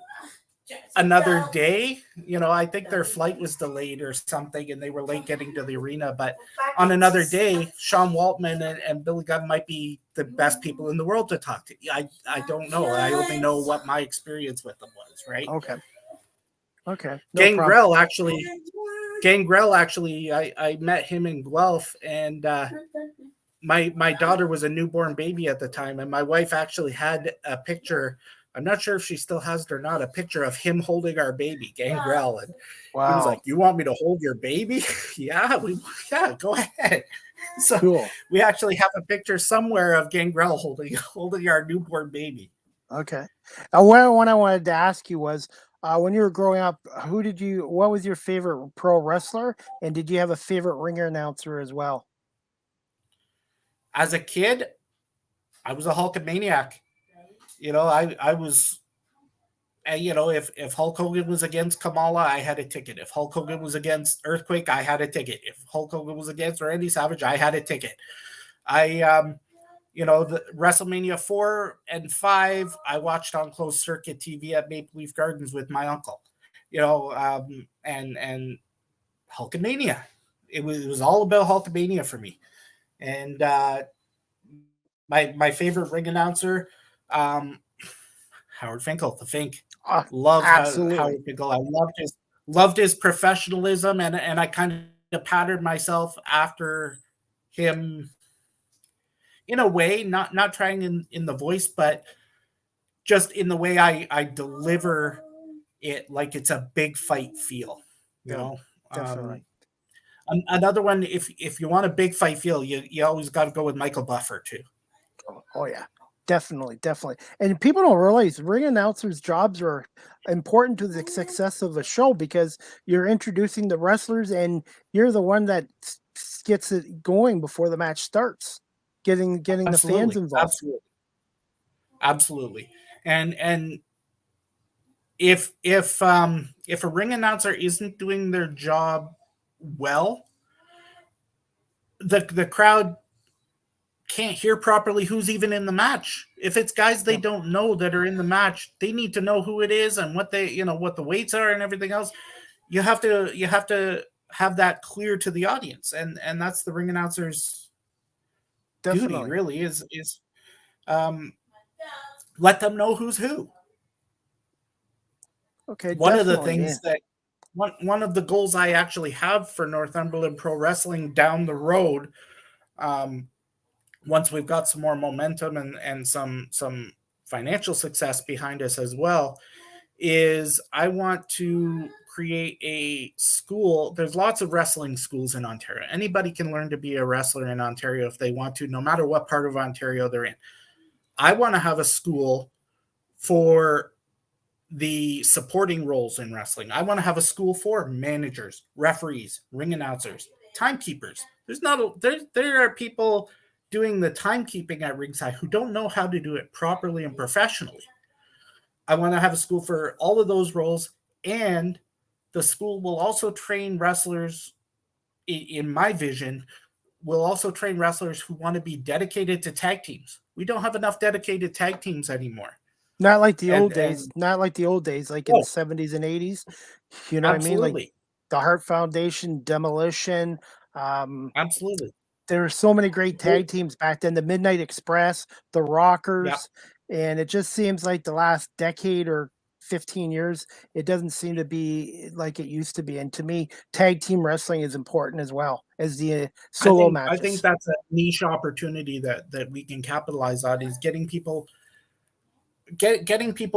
another day, I think their flight was delayed or something, and they were late getting to the arena. But on another day, Sean Waltman and Billy Gunn might be the best people in the world to talk to. I don't know. I only know what my experience with them was, right? Okay. Gangrel actually, I met him in Guelph, and my daughter was a newborn baby at the time, and my wife actually had a picture. I'm not sure if she still has it or not, a picture of him holding our baby, Gangrel. And He was like, "You want me to hold your baby?" Yeah, go ahead. So cool. We actually have a picture somewhere of Gangrel holding our newborn baby. Okay. What I wanted to ask you was, when you were growing up, what was your favorite pro wrestler? And did you have a favorite ringer announcer as well? As a kid, I was a Hulkamaniac. I was, if Hulk Hogan was against Kamala, I had a ticket. If Hulk Hogan was against Earthquake, I had a ticket. If Hulk Hogan was against Randy Savage, I had a ticket. The WrestleMania 4 and 5, I watched on closed circuit TV at Maple Leaf Gardens with my uncle, and Hulkamania. It was all about Hulkamania for me. And my favorite ring announcer Howard Finkel, the Fink. Ah, Love absolutely. Howard Finkel. I loved his professionalism, and I kind of patterned myself after him in a way, not trying in the voice, but just in the way I deliver it, like it's a big fight feel, you Yeah, know. definitely. Another one, if you want a big fight feel, you always got to go with Michael Buffer too. Oh yeah, definitely. And people don't realize ring announcers' jobs are important to the success of a show because you're introducing the wrestlers and you're the one that gets it going before the match starts, getting the fans Absolutely, involved. absolutely. And if a ring announcer isn't doing their job well, the crowd can't hear properly who's even in the match. If it's guys they don't know that are in the match, they need to know who it is and what what the weights are and everything else. You have to have that clear to the audience, and that's the ring announcer's duty. Really is let them know who's who. Okay, One of the things that one of the goals I actually have for Northumberland Pro Wrestling down the road, once we've got some more momentum and some financial success behind us as well, is I want to create a school. There's lots of wrestling schools in Ontario. Anybody can learn to be a wrestler in Ontario if they want to, no matter what part of Ontario they're in. I want to have a school for the supporting roles in wrestling. I want to have a school for managers, referees, ring announcers, timekeepers. There are people doing the timekeeping at ringside who don't know how to do it properly and professionally. I want to have a school for all of those roles, and the school will also train wrestlers. In my vision, will also train wrestlers who want to be dedicated to tag teams. We don't have enough dedicated tag teams anymore. Not like the old days, like in the 70s and 80s. You know what I mean? Like the Hart Foundation, Demolition. Absolutely. There were so many great tag teams back then, the Midnight Express, the Rockers, and it just seems like the last decade or 15 years, it doesn't seem to be like it used to be. And to me, tag team wrestling is important as well as the solo matches. I think that's a niche opportunity that we can capitalize on, is getting people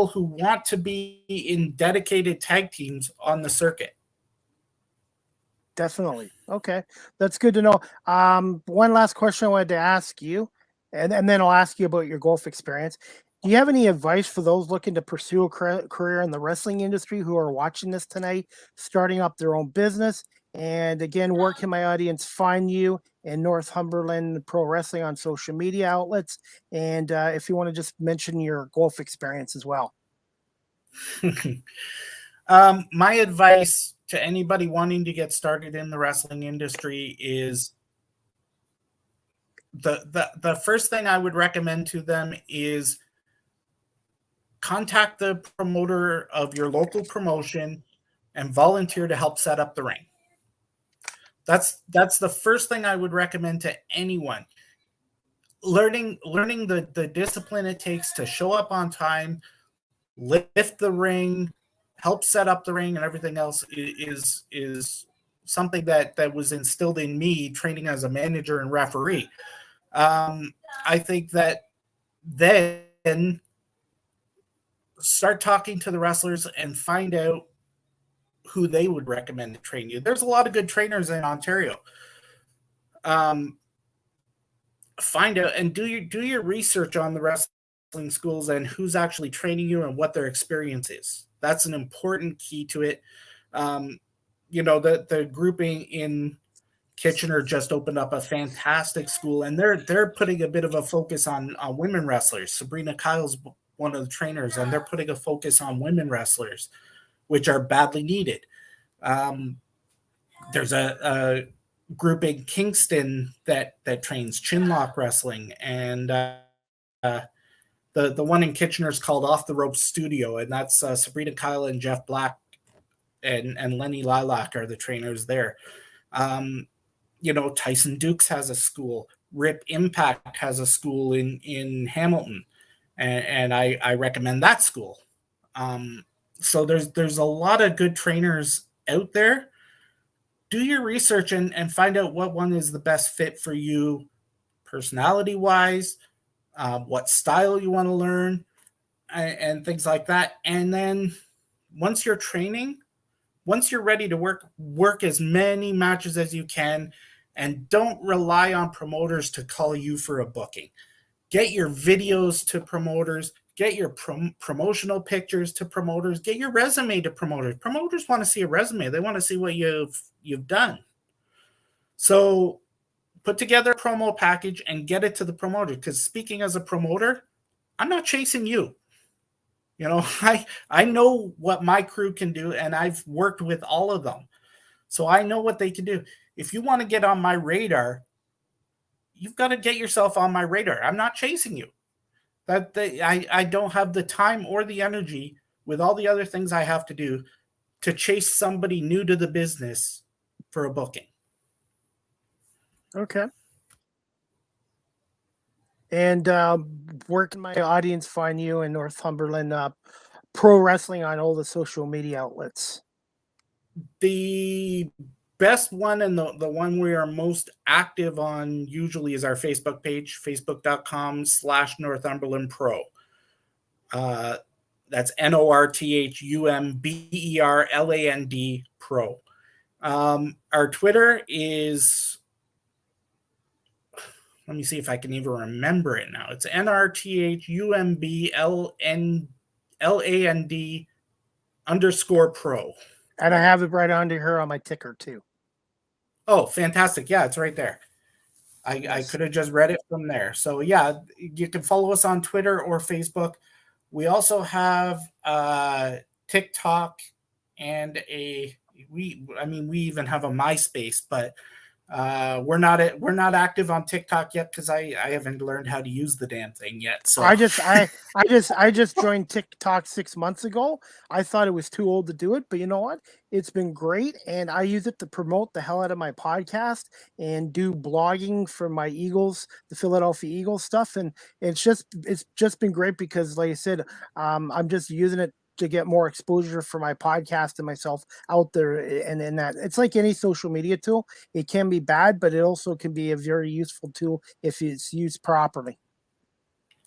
who want to be in dedicated tag teams on the circuit. Definitely. Okay. That's good to know. One last question I wanted to ask you, and then I'll ask you about your golf experience. Do you have any advice for those looking to pursue a career in the wrestling industry who are watching this tonight, starting up their own business? And again, where can my audience find you in Northumberland Pro Wrestling on social media outlets? And if you want to just mention your golf experience as well. My advice to anybody wanting to get started in the wrestling industry is the first thing I would recommend to them is contact the promoter of your local promotion and volunteer to help set up the ring. That's the first thing I would recommend to anyone. Learning the discipline it takes to show up on time, lift the ring, help set up the ring, and everything else is something that was instilled in me training as a manager and referee. I think that then start talking to the wrestlers and find out who they would recommend to train you. There's a lot of good trainers in Ontario. Find out and do your research on the wrestling schools and who's actually training you and what their experience is. That's an important key to it. The grouping in Kitchener just opened up a fantastic school, and they're putting a bit of a focus on women wrestlers. Sabrina Kyle's one of the trainers, and they're putting a focus on women wrestlers, which are badly needed. There's a group in Kingston that trains chinlock wrestling, and the one in Kitchener is called Off the Ropes Studio, and that's Sabrina Kyle and Jeff Black and Lenny Lilac are the trainers there. Tyson Dukes has a school. Rip Impact has a school in Hamilton. and I recommend that school. So there's a lot of good trainers out there. Do your research and find out what one is the best fit for you, personality wise, what style you want to learn, and things like that. And then once you're training, once you're ready to work as many matches as you can, and don't rely on promoters to call you for a booking. Get your videos to promoters, get your promotional pictures to promoters, get your resume to promoters. Promoters want to see a resume. They want to see what you've done. So put together a promo package and get it to the promoter, because speaking as a promoter, I'm not chasing you. You know, I know what my crew can do, and I've worked with all of them. So I know what they can do. If you want to get on my radar, you've got to get yourself on my radar. I'm not chasing you. I don't have the time or the energy with all the other things I have to do to chase somebody new to the business for a booking. Okay. And where can my audience find you in Northumberland Pro Wrestling on all the social media outlets? The best one and the one we are most active on usually is our Facebook page, facebook.com/Northumberland Pro. That's NORTHUMBERLAND Pro. Our Twitter is, let me see if I can even remember it now. It's NRTHUMBLAND_Pro. And I have it right under here on my ticker too. Oh, fantastic. Yeah, it's right there. I could have just read it from there. So yeah, you can follow us on Twitter or Facebook. We also have TikTok and we even have a MySpace, but we're not active on TikTok yet because I haven't learned how to use the damn thing yet. So I just joined TikTok 6 months ago. I thought it was too old to do it, but you know what? It's been great, and I use it to promote the hell out of my podcast and do blogging for my Eagles, the Philadelphia Eagles stuff, and it's just been great because, like I said, I'm just using it to get more exposure for my podcast and myself out there, and that it's like any social media tool. It can be bad, but it also can be a very useful tool if it's used properly.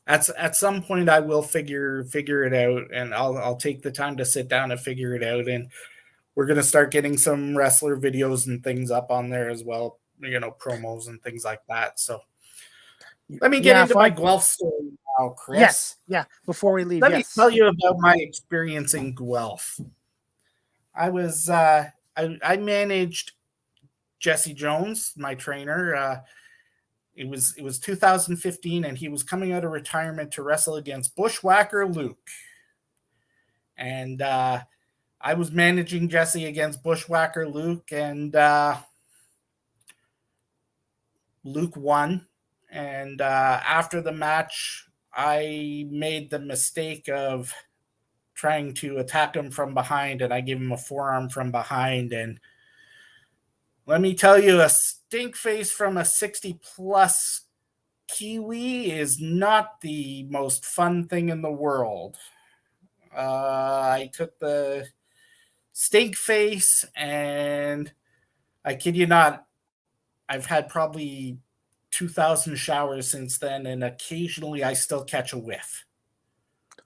at some point I will figure it out, and I'll take the time to sit down and figure it out, and we're gonna start getting some wrestler videos and things up on there as well, you know, promos and things like that. So let me get into my Guelph story now, Chris. Yes, yeah. Before we leave, let me tell you about my experience in Guelph. I was I managed Jesse Jones, my trainer. It was 2015, and he was coming out of retirement to wrestle against Bushwhacker Luke. And I was managing Jesse against Bushwhacker Luke, and Luke won. And after the match, I made the mistake of trying to attack him from behind, and I gave him a forearm from behind. And let me tell you, a stink face from a 60-plus Kiwi is not the most fun thing in the world. I took the stink face, and I kid you not, I've had probably 2,000 showers since then, and occasionally I still catch a whiff.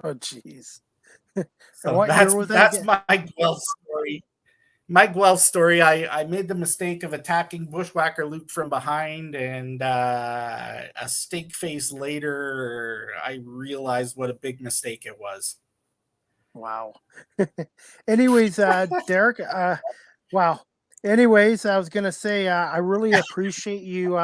Oh, jeez. So that's my Guelph story. My Guelph story, I made the mistake of attacking Bushwhacker Luke from behind, and a stink face later, I realized what a big mistake it was. Wow. Anyways, Derek, wow. Anyways, I was going to say, I really appreciate you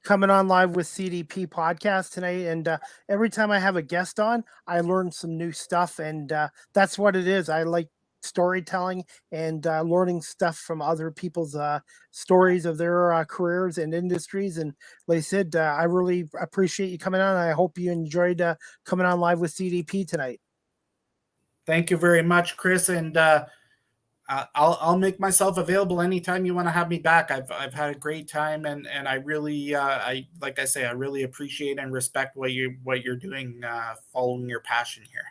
coming on live with CDP podcast tonight. And every time I have a guest on, I learn some new stuff. And that's what it is. I like storytelling and learning stuff from other people's stories of their careers and industries. And like I said, I really appreciate you coming on. I hope you enjoyed coming on live with CDP tonight. Thank you very much, Chris. And I'll make myself available anytime you want to have me back. I've had a great time, and I really I like I say, I really appreciate and respect what you're doing, following your passion here.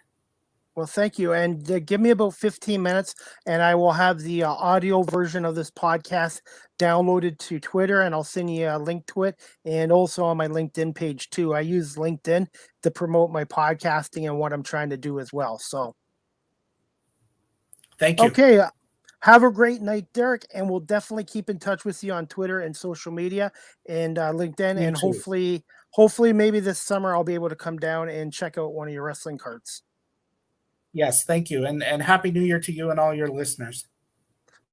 Well, thank you. And give me about 15 minutes, and I will have the audio version of this podcast downloaded to Twitter, and I'll send you a link to it, and also on my LinkedIn page too. I use LinkedIn to promote my podcasting and what I'm trying to do as well. So, thank you. Okay. Have a great night, Derek, and we'll definitely keep in touch with you on Twitter and social media and LinkedIn, Me and too. hopefully maybe this summer I'll be able to come down and check out one of your wrestling cards. Yes, thank you, and happy New Year to you and all your listeners.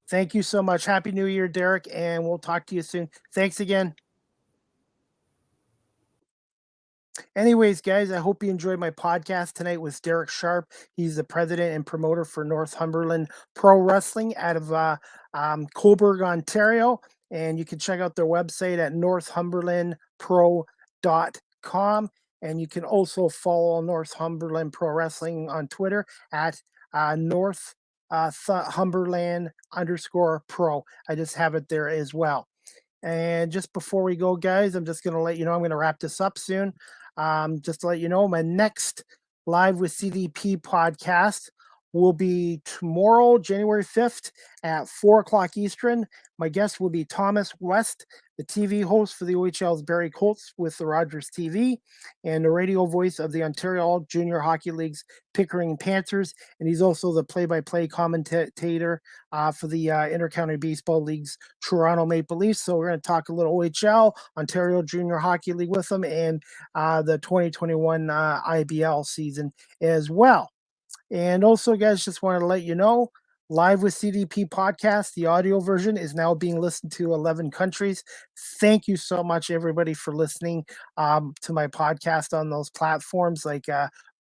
Thank you so much. Happy New Year, Derek, and we'll talk to you soon. Thanks again. Anyways, guys, I hope you enjoyed my podcast tonight with Derek Sharp. He's the president and promoter for Northumberland Pro Wrestling out of Kolberg, Ontario. And you can check out their website at northumberlandpro.com. And you can also follow Northumberland Pro Wrestling on Twitter at Northumberland_pro. I just have it there as well. And just before we go, guys, I'm just going to let you know I'm going to wrap this up soon. Just to let you know, my next Live with CDP podcast will be tomorrow, January 5th at 4 o'clock Eastern. My guest will be Thomas West, the TV host for the OHL's Barrie Colts with the Rogers TV, and the radio voice of the Ontario Junior Hockey League's Pickering Panthers. And he's also the play-by-play commentator for the Intercounty Baseball League's Toronto Maple Leafs. So we're going to talk a little OHL, Ontario Junior Hockey League with them, and the 2021 IBL season as well. And also, guys, just wanted to let you know, Live with CDP podcast, the audio version is now being listened to 11 countries. Thank you so much, everybody, for listening to my podcast on those platforms like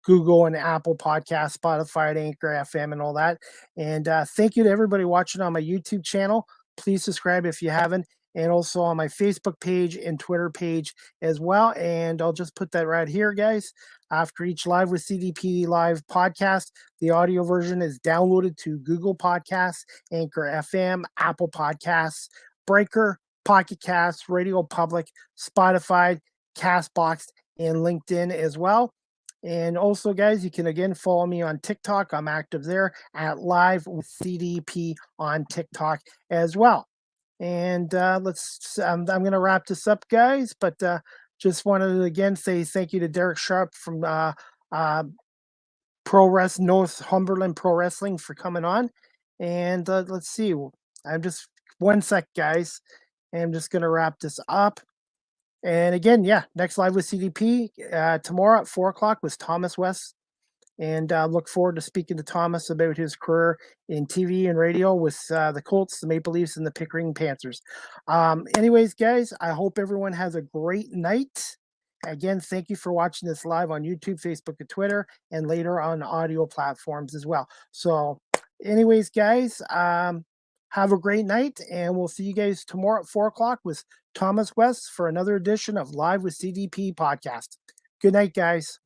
Google and Apple Podcasts, Spotify, Anchor FM, and all that. And thank you to everybody watching on my YouTube channel. Please subscribe if you haven't. And also on my Facebook page and Twitter page as well. And I'll just put that right here, guys. After each Live with CDP live podcast, the audio version is downloaded to Google Podcasts, Anchor FM, Apple Podcasts, Breaker, Pocket Casts, Radio Public, Spotify, Castbox, and LinkedIn as well. And also, guys, you can again follow me on TikTok. I'm active there at Live with CDP on TikTok as well. And I'm going to wrap this up, guys, but just wanted to again say thank you to Derek Sharp from Northumberland Pro Wrestling for coming on. And let's see, I'm just 1 sec, guys. I'm just going to wrap this up. And again, next Live with CDP tomorrow at 4 o'clock with Thomas West. And look forward to speaking to Thomas about his career in TV and radio with the Colts, the Maple Leafs, and the Pickering Panthers. Anyways, guys, I hope everyone has a great night. Again, thank you for watching this live on YouTube, Facebook, and Twitter, and later on audio platforms as well. So anyways, guys, have a great night, and we'll see you guys tomorrow at 4 o'clock with Thomas West for another edition of Live with CDP podcast. Good night, guys.